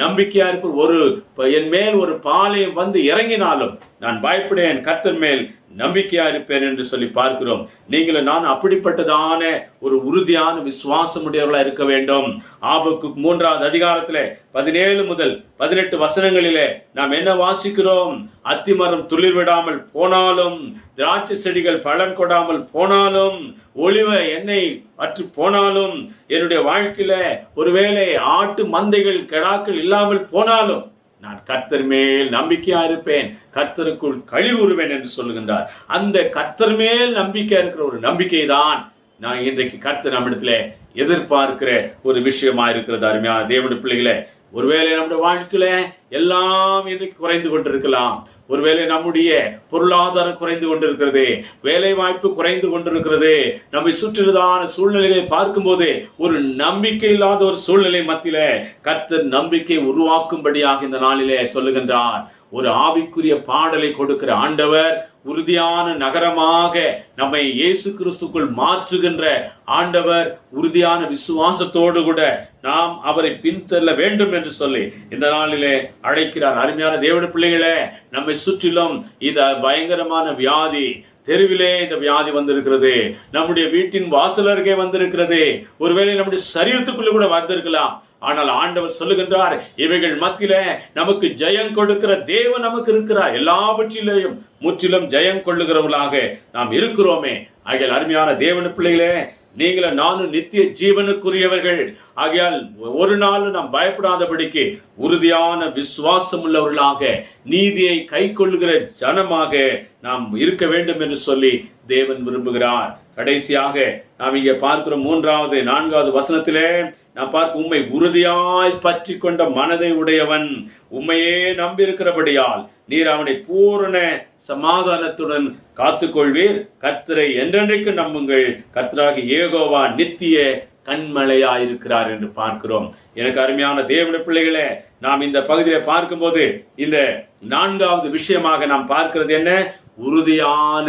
நம்பிக்கையா இருப்பேன், என் மேல் ஒரு பாளையம் வந்து இறங்கினாலும் நான் பயப்படேன், கர்த்தர் மேல் நம்பிக்கையா இருப்பேன் என்று சொல்லி பார்க்கிறோம். நீங்களும் நான் அப்படிப்பட்டதான ஒரு உறுதியான விசுவாசம் உடையவர்களா இருக்க வேண்டும். ஆபக்குக் 3வது அதிகாரத்திலே 17 முதல் 18 வசனங்களிலே நாம் என்ன வாசிக்கிறோம்? அத்திமரம் துளிர் விடாமல் போனாலும், திராட்சை செடிகள் பலன் கொடாமல் போனாலும், ஒளிவ எண்ணெய் அற்று போனாலும், என்னுடைய வாழ்க்கையில ஒருவேளை ஆட்டு மந்தைகள் கெடாக்கள் இல்லாமல் போனாலும் நான் கர்த்தர் மேல் நம்பிக்கையா இருப்பேன், கர்த்தருக்குள் கழிவுறுவேன் என்று சொல்லுகின்றார். அந்த கர்த்தர் மேல் நம்பிக்கையா இருக்கிற ஒரு நம்பிக்கை தான் நான் இன்றைக்கு கர்த்தர் நம்மிடத்துல எதிர்பார்க்கிற ஒரு விஷயமா இருக்கிறது. அருமையான தேவனுடைய பிள்ளைகளே, ஒருவேளை நம்முடைய வாழ்க்கையில எல்லாம் இன்றைக்கு குறைந்து கொண்டிருக்கலாம், ஒருவேளை நம்முடைய பொருளாதாரம் குறைந்து கொண்டிருக்கிறது, வேலை வாய்ப்பு குறைந்து கொண்டிருக்கிறது, நம்மை சுற்றிலுதான சூழ்நிலையை பார்க்கும்போது ஒரு நம்பிக்கை இல்லாத ஒரு சூழ்நிலை மத்தியில கர்த்தர் நம்பிக்கை உருவாக்கும்படியாக இந்த நாளிலே சொல்லுகின்றார். ஒரு ஆவிக்குரிய பாடலை கொடுக்கிற ஆண்டவர், உறுதியான நகரமாக நம்மை இயேசு கிறிஸ்துக்குள் மாற்றுகின்ற ஆண்டவர், உறுதியான விசுவாசத்தோடு கூட நாம் அவரை பின்தள்ள வேண்டும் என்று சொல்லி இந்த நாளிலே அழைக்கிறார். அருமையான தேவனுடைய பிள்ளைகளே, நம்மை சுற்றிலும் இந்த பயங்கரமான வியாதி, தெருவிலே இந்த வியாதி வந்திருக்கிறது, நம்முடைய வீட்டின் வாசல் அருகே வந்திருக்கிறது, ஒருவேளை நம்முடைய சரீரத்துக்குள்ள கூட வந்திருக்கலாம். ஆனால் ஆண்டவர் சொல்லுகின்றார், இவைகள் மத்தியில நமக்கு ஜெயம் கொடுக்கிற தேவன் நமக்கு இருக்கிறார், எல்லாவற்றிலேயும் முற்றிலும் ஜெயம் கொள்ளுகிறவர்களாக நாம் இருக்கிறோமே. ஆகையால் அருமையான தேவனுடைய பிள்ளைகளே, நீங்களும் நானும் நித்திய ஜீவனுக்குரியவர்கள். ஆகையால் ஒரு நாள் நாம் பயப்படாதபடிக்கு உறுதியான விசுவாசம் உள்ளவர்களாக, நீதியை கை கொள்ளுகிற ஜனமாக நாம் இருக்க வேண்டும் என்று சொல்லி தேவன் விரும்புகிறார். கடைசியாக நாம் இங்கே பார்க்கிறோம் 3வது 4வது வசனத்திலே நான் பார்க்க உம்மை உறுதியாய் பற்றி கொண்ட மனதை உடையவன், உம்மையே நம்பியிருக்கிறபடியால் நீர் அவனை பூரண சமாதானத்துடன் காத்துக்கொள்வீர். கர்த்தரை என்றென்றைக்கு நம்புங்கள், கர்த்தராகிய யெகோவா நித்திய கண்மலையாயிருக்கிறார் என்று பார்க்கிறோம். எனக்கு அருமையான தேவனுடைய பிள்ளைகளே, நாம் இந்த பகுதியை பார்க்கும்போது இந்த 4வது விஷயமாக நாம் பார்க்கிறது என்ன? உறுதியான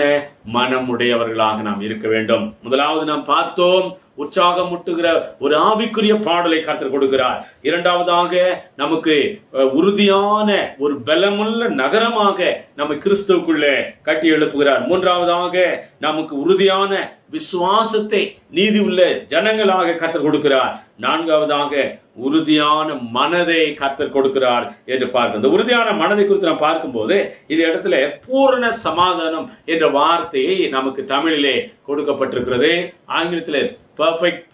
மனமுடையவர்களாக நாம் இருக்க வேண்டும். முதலாவது நாம் பார்த்தோம், உற்சாகம் முட்டுகிற ஒரு ஆவிக்குரிய பாடலை கர்த்தர் கொடுக்கிறார். இரண்டாவதாக நமக்கு உறுதியான ஒரு பலமுள்ள நகரமாக நம்ம கிறிஸ்துவுக்குள்ளே கட்டி எழுப்புகிறார். மூன்றாவதாக நமக்கு உறுதியான விசுவாசத்தை நீதி உள்ள ஜனங்களாக கர்த்தர் கொடுக்கிறார். நான்காவதாக உறுதியான மனதை கர்த்தர் கொடுக்கிறார் என்று பார்க்கிறோம். இந்த உறுதியான மனதை குறித்து நாம் பார்க்கும்போது இந்த இடத்துல பூரண சமாதானம் என்ற வார்த்தையை நமக்கு தமிழிலே கொடுக்கப்பட்டிருக்கிறது. ஆங்கிலத்தில் பர்ஃபெக்ட்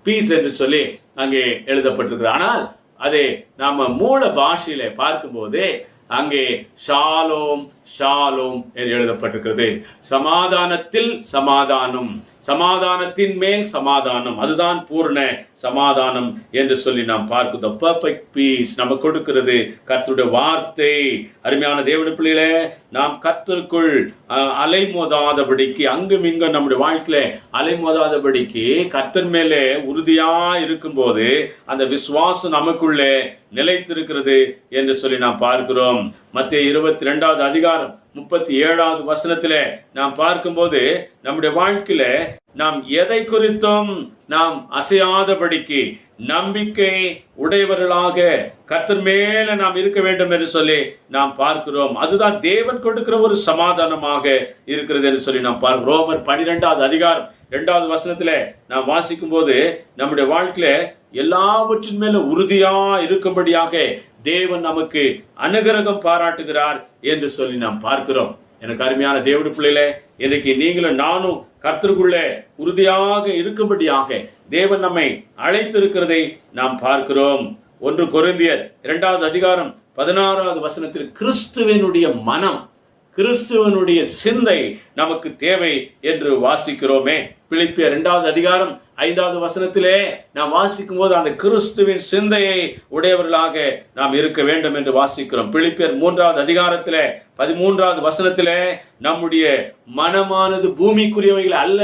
பீஸ் என்று சொல்லி அங்கே எழுதப்பட்டிருக்கிறது. ஆனால் அதை நாம மூல பாஷையில பார்க்கும்போது அங்கே ஷாலோம் ஷாலோம் என்று எழுதப்பட்டிருக்கிறது. சமாதானத்தில் சமாதானம், சமாதானத்தின் மேல் சமாதானம், அதுதான் பூர்ண சமாதானம் என்று சொல்லி நாம் பார்க்கிறோம். பர்ஃபெக்ட் பீஸ் நமக்கு கொடுக்கிறது கர்த்தருடைய வார்த்தை. அருமையான தேவனுடைய பிள்ளைகளே, நாம் கர்த்தருக்குள் அலைமோதாதபடிக்கு, அங்கும் இங்கும் நம்முடைய வாழ்க்கையில அலைமோதாதபடிக்கு கர்த்தர் மேலே உறுதியா இருக்கும்போது அந்த விசுவாசம் நமக்குள்ளே நிலைத்திருக்கிறது என்று சொல்லி நாம் பார்க்கிறோம். மத்தேயு 22வது அதிகாரம் 37வது வசனத்திலே நாம் பார்க்கும்போது நம்முடைய வாழ்க்கையில நாம் எதை குறித்தும் நாம் அசையாதபடிக்கு நம்பிக்கை உடையவர்களாக கர்த்தர் மேல நாம் இருக்க வேண்டும் என்று சொல்லி நாம் பார்க்கிறோம். அதுதான் தேவன் கொடுக்கிற ஒரு சமாதானமாக இருக்கிறது என்று சொல்லி நாம் பார்க்கிறோம். ரோமர் 12வது அதிகாரம் 2வது வசனத்திலே நாம் வாசிக்கும் போது நம்முடைய வாழ்க்கையில எல்லாவற்றின் மேல உறுதியா இருக்கும்படியாக தேவன் நமக்கு அனுகிரகம் பாராட்டுகிறார் என்று சொல்லி நாம் பார்க்கிறோம். எனக்கு அருமையான தேவனுடைய பிள்ளைகளே, இன்றைக்கு நீங்களும் நானும் கர்த்தருக்குள்ளே உறுதியாக இருக்கும்படியாக தேவன் நம்மை அழைத்திருக்கிறதை நாம் பார்க்கிறோம். 1 கொரிந்தியர் 2வது அதிகாரம் 16வது வசனத்தில் கிறிஸ்துவனுடைய மனம், கிறிஸ்துவனுடைய சிந்தை நமக்கு தேவை என்று வாசிக்கிறோமே. பிலிப்பியர் 2வது அதிகாரம் 5வது வசனத்திலே நாம் வாசிக்கும் போது அந்த கிறிஸ்துவின் சிந்தையை உடையவர்களாக நாம் இருக்க வேண்டும் என்று வாசிக்கிறோம். பிலிப்பியர் 3வது அதிகாரத்திலே 13வது வசனத்திலே நம்முடைய மனமானது பூமிக்குரியவைகள் அல்ல,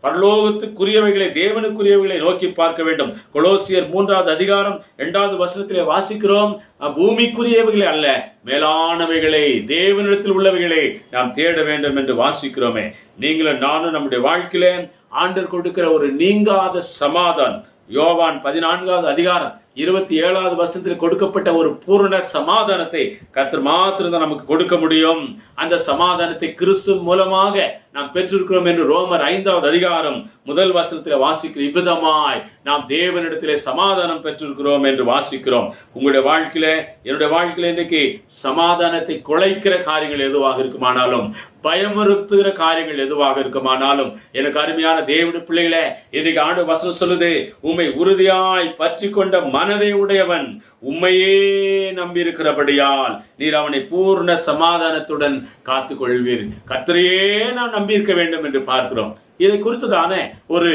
பரலோகத்துக்குரியவைகளை, தேவனுக்குரியவைகளை நோக்கி பார்க்க வேண்டும். கொலோசியர் 3வது அதிகாரம் 2வது வசனத்திலே வாசிக்கிறோம், பூமிக்குரியவைகளை அல்ல, மேலானவைகளை, தேவனிடத்தில் உள்ளவைகளை நாம் தேட வேண்டும் என்று வாசிக்கிறோமே. நீங்களும் நானும் நம்முடைய வாழ்க்கையிலே ஆண்டவர் கொடுக்கிற ஒரு நீங்காத சமாதானம், யோவான் 14வது அதிகாரம் 27வது வசனத்தில் கொடுக்கப்பட்ட ஒரு பூரண சமாதானத்தை கர்த்தர் மாத்திரம் தான் நமக்கு கொடுக்க முடியும். அந்த சமாதானத்தை கிறிஸ்து மூலமாக நாம் பெற்றிருக்கிறோம் என்று ரோமர் 5வது அதிகாரம் 1 வசனத்தில் வாசிக்கிறோம். இவ்விதமாய் நாம் தேவனிடத்திலே சமாதானம் பெற்றிருக்கிறோம் என்று வாசிக்கிறோம். உங்களுடைய வாழ்க்கையில, என்னுடைய வாழ்க்கையில இன்றைக்கு சமாதானத்தை குலைக்கிற காரியங்கள் எதுவாக இருக்குமானாலும், பயமுறுத்துகிற காரியங்கள் எதுவாக இருக்குமானாலும், எனக்கு அருமையான தேவனுடைய பிள்ளைகளே, இன்றைக்கு ஆண்டு வசனம் சொல்லுது, உம்மை உறுதியாய் பற்றி கொண்ட மனதை உடையவன், உம்மையே நம்பியிருக்கிறபடியால் நீர் அவனை பூர்ண சமாதானத்துடன் காத்துக் கொள்வீர். கர்த்தரையே நாம் நம்பியிருக்க வேண்டும் என்று பார்க்கிறோம். இதை குறித்துதானே ஒரு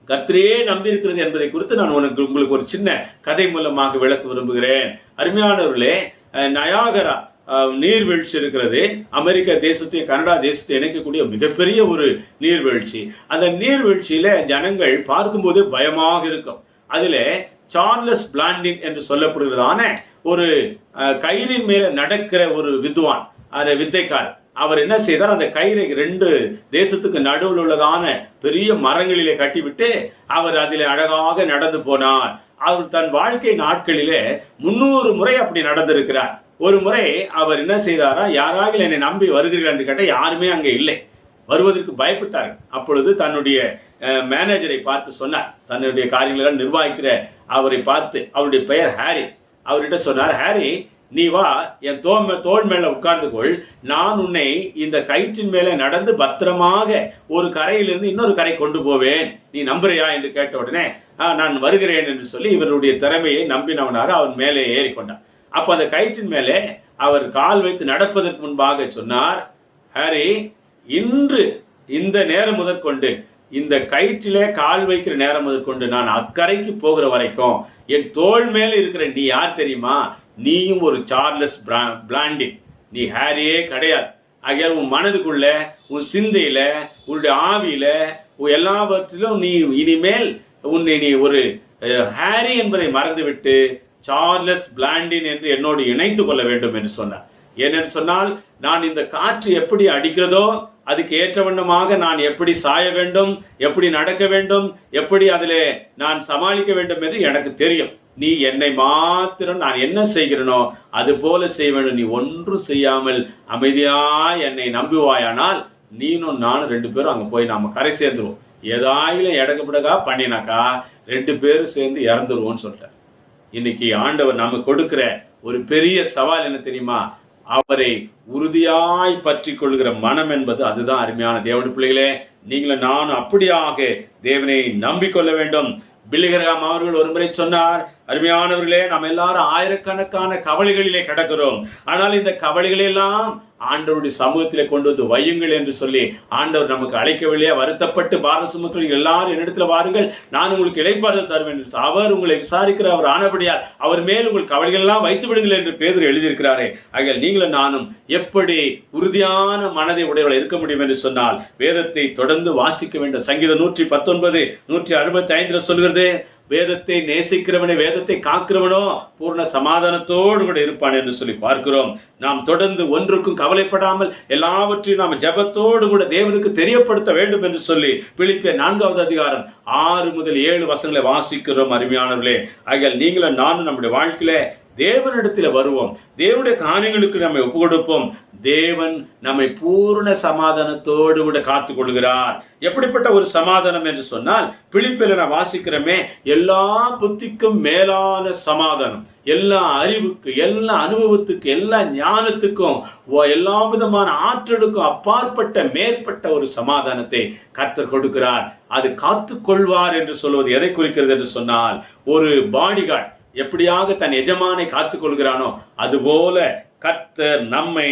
கர்த்தரையே நம்பியிருக்கிறது என்பதை குறித்து நான் உங்களுக்கு ஒரு சின்ன கதை மூலமாக விளக்க விரும்புகிறேன். அருமையானவர்களே, நயாகரா நீர்வீழ்ச்சி இருக்கிறது. அமெரிக்க தேசத்தையும் கனடா தேசத்தை இணைக்கக்கூடிய மிகப்பெரிய ஒரு நீர்வீழ்ச்சி. அந்த நீர்வீழ்ச்சியில ஜனங்கள் பார்க்கும்போது பயமாக இருக்கும். அதுல சார்லஸ் பிளாண்டின் என்று சொல்லப்படுகிறதான ஒரு கயிறின் மேல நடக்கிற ஒரு வித்வான், அந்த வித்தைக்காரர், அவர் என்ன செய்தார், அந்த கயிறை 2 தேசத்துக்கு நடுவில் உள்ளதான பெரிய மரங்களிலே கட்டிவிட்டு அவர் அதிலே அழகாக நடந்து போனார். அவர் தன் வாழ்க்கை நாட்களிலே 300 முறை அப்படி நடந்திருக்கிறார். ஒரு முறை அவர் என்ன செய்தாரா, யாராக என்னை நம்பி வருகிறீர்கள் என்று கேட்டால் யாருமே அங்கே இல்லை, வருவதற்கு பயப்பட்டார். அப்பொழுது தன்னுடைய மேனேஜரை பார்த்து சொன்னார், தன்னுடைய காரியங்களை நிர்வகிக்கிற அவரை பார்த்து, அவருடைய பெயர் ஹாரி, அவர்கிட்ட சொன்னார், ஹாரி, நீ வா, என் தோள் மேல உட்கார்ந்து கொள், நான் உன்னை இந்த கயிற்றின் மேல நடந்து பத்திரமாக ஒரு கரையிலிருந்து இன்னொரு கரை கொண்டு போவேன், நீ நம்புறியா என்று கேட்ட உடனே நான் வருகிறேன் என்று சொல்லி இவருடைய திறமையை நம்பினவனாக அவன் மேலே ஏறி கொண்டார். அப்ப அந்த கயிற்றின் மேலே அவர் கால் வைத்து நடப்பதற்கு முன்பாக சொன்னார், ஹாரி, இன்று இந்த நேரம் முதற்கொண்டு இந்த கயிற்றிலே கால் வைக்கிற நேரம் முதற்கொண்டு நான் அக்கறைக்கு போகிற வரைக்கும் என் தோள் மேல இருக்கிற நீ யார் தெரியுமா? நீயும் ஒரு சார்லஸ் பிளாண்டின், நீ ஹாரியே கிடையாது. ஆகையால் உன் மனதுக்குள்ள, உன் சிந்தையில, உன்னுடைய ஆவியில, எல்லாவற்றிலும் நீ இனிமேல் உன்னை நீ ஒரு ஹாரி என்பதை மறந்துவிட்டு சார்லஸ் பிளாண்டின் என்று என்னோடு இணைத்து கொள்ள வேண்டும் என்று சொன்னார். ஏனென்று சொன்னால், நான் இந்த காற்று எப்படி அடிக்கிறதோ அதுக்கு ஏற்ற வண்ணமாக நான் எப்படி சாய வேண்டும், எப்படி நடக்க வேண்டும், எப்படி அதிலே நான் சமாளிக்க வேண்டும் என்று எனக்கு தெரியும். நீ என்னை மாத்திரம் நான் என்ன செய்கிறனோ அது போல செய்ய வேண்டும். நீ ஒன்றும் செய்யாமல் அமைதியாய் என்னை நம்புவாயானால் நீனும் நானும் 2 பேரும் அங்க போய் நாம கரை சேர்ந்துருவோம். ஏதாயிலும் இடகுபடகா பண்ணினாக்கா 2 பேரும் சேர்ந்து இறந்துருவோம்னு சொல்லிட்டார். இன்னைக்கு ஆண்டவர் நாம கொடுக்கிற ஒரு பெரிய சவால் என்ன தெரியுமா? அவரை உறுதியாய் பற்றி கொள்கிற மனம் என்பது அதுதான். அருமையான தேவனுடைய பிள்ளைகளே, நீங்களும் நானும் அப்படியாக தேவனை நம்பிக்கொள்ள வேண்டும். பில்லிகிரஹாம் அவர்கள் ஒரு முறை சொன்னார், அருமையானவர்களே, நாம் எல்லாரும் ஆயிரக்கணக்கான கவலைகளிலே கிடக்கிறோம். ஆனால் இந்த கவலைகளெல்லாம் ஆண்டவருடைய சமூகத்திலே கொண்டு வந்து வையுங்கள் என்று சொல்லி ஆண்டவர் நமக்கு அழைக்கவில்லையா? வருத்தப்பட்டு பார சுமக்கள் எல்லாரும் என்னிடத்துல வாருங்கள், நான் உங்களுக்கு இளைப்பாறுதல் தருவேன். அவர் உங்களை விசாரிக்கிற அவர் ஆனபடியால் அவர் மேல் உங்கள் கவலைகள் எல்லாம் வைத்து விடுங்கள் என்று பேதுரு எழுதியிருக்கிறாரே. ஆகையால் நீங்களும் நானும் எப்படி உறுதியான மனதை உடையவர்கள் இருக்க முடியும் என்று சொன்னால் வேதத்தை தொடர்ந்து வாசிக்க வேண்டும். சங்கீதம் 119 165 சொல்கிறது, வேதத்தை நேசிக்கிறவனே, வேதத்தை காக்கிறவனோ பூர்ண சமாதானத்தோடு கூட இருப்பான் என்று சொல்லி பார்க்கிறோம். நாம் தொடர்ந்து ஒன்றுக்கும் கவலைப்படாமல் எல்லாவற்றையும் நாம் ஜெபத்தோடு கூட தேவனுக்கு தெரியப்படுத்த வேண்டும் என்று சொல்லி பிலிப்பியர் 4வது அதிகாரம் 6 முதல் 7 வசனங்களை வாசிக்கிறோம். அருமையானவர்களே, ஆகையால் நீங்களும் நானும் நம்முடைய வாழ்க்கையில தேவனிடத்தில் வருவோம், தேவனுடைய காரியங்களுக்கு நம்மை ஒப்பு கொடுப்போம். தேவன் நம்மை பூர்ண சமாதானத்தோடு கூட காத்துக் கொள்கிறார். எப்படிப்பட்ட ஒரு சமாதானம் என்று சொன்னால், பிலிப்பியரில் நான் வாசிக்கிறோமே, எல்லா புத்திக்கும் மேலான சமாதானம், எல்லா அறிவுக்கு, எல்லா அனுபவத்துக்கு, எல்லா ஞானத்துக்கும், எல்லா விதமான ஆற்றலுக்கும் அப்பாற்பட்ட மேற்பட்ட ஒரு சமாதானத்தை கர்த்தர் கொடுக்கிறார். அது காத்துக் கொள்வார் என்று சொல்வது எதை குறிக்கிறது என்று சொன்னால், ஒரு பாடிகார்ட் எப்படியாக தன் எஜமானை காத்துக் கொள்கிறானோ அதுபோல கர்த்தர் நம்மை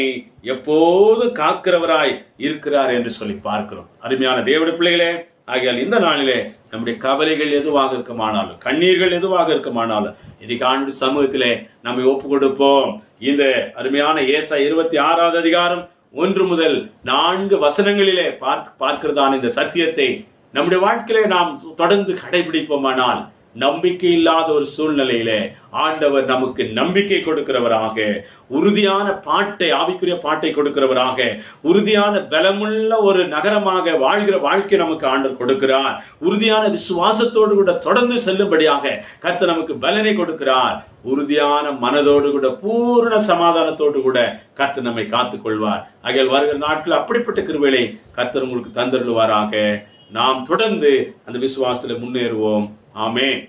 எப்போது காக்கிறவராய் இருக்கிறார் என்று சொல்லி பார்க்கிறோம். அருமையான தேவனுடைய பிள்ளைகளே, ஆகையால் இந்த நாளிலே நம்முடைய கவலைகள் எதுவாக இருக்குமானாலும், கண்ணீர்கள் எதுவாக இருக்குமானாலும் இன்னைக்கு ஆண்டு சமூகத்திலே நம்மை ஒப்பு கொடுப்போம். இந்த அருமையான ஏசாயா 26வது அதிகாரம் 1 முதல் 4 வசனங்களிலே பார்க்கிறதான இந்த சத்தியத்தை நம்முடைய வாழ்க்கையிலே நாம் தொடர்ந்து கடைபிடிப்போமானால், நம்பிக்கை இல்லாத ஒரு சூழ்நிலையிலே ஆண்டவர் நமக்கு நம்பிக்கை கொடுக்கிறவராக, உறுதியான பாட்டை, ஆவிக்குரிய பாட்டை கொடுக்கிறவராக, உறுதியான பலமுள்ள ஒரு நகரமாக வாழ்கிற வாழ்க்கை நமக்கு ஆண்டவர் கொடுக்கிறார். உறுதியான விசுவாசத்தோடு கூட தொடர்ந்து செல்லும்படியாக கர்த்தர் நமக்கு பலனை கொடுக்கிறார். உறுதியான மனதோடு கூட பூர்ண சமாதானத்தோடு கூட கர்த்தர் நம்மை காத்துக் கொள்வார். ஆகையால் வருகிற நாட்கள் அப்படிப்பட்ட கிருபைகளை கர்த்தர் உங்களுக்கு தந்தருள்வாராக. நாம் தொடர்ந்து அந்த விசுவாசத்தில் முன்னேறுவோம். ஆமென்.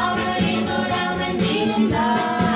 அவர் என்னோட வந்திருந்தார்.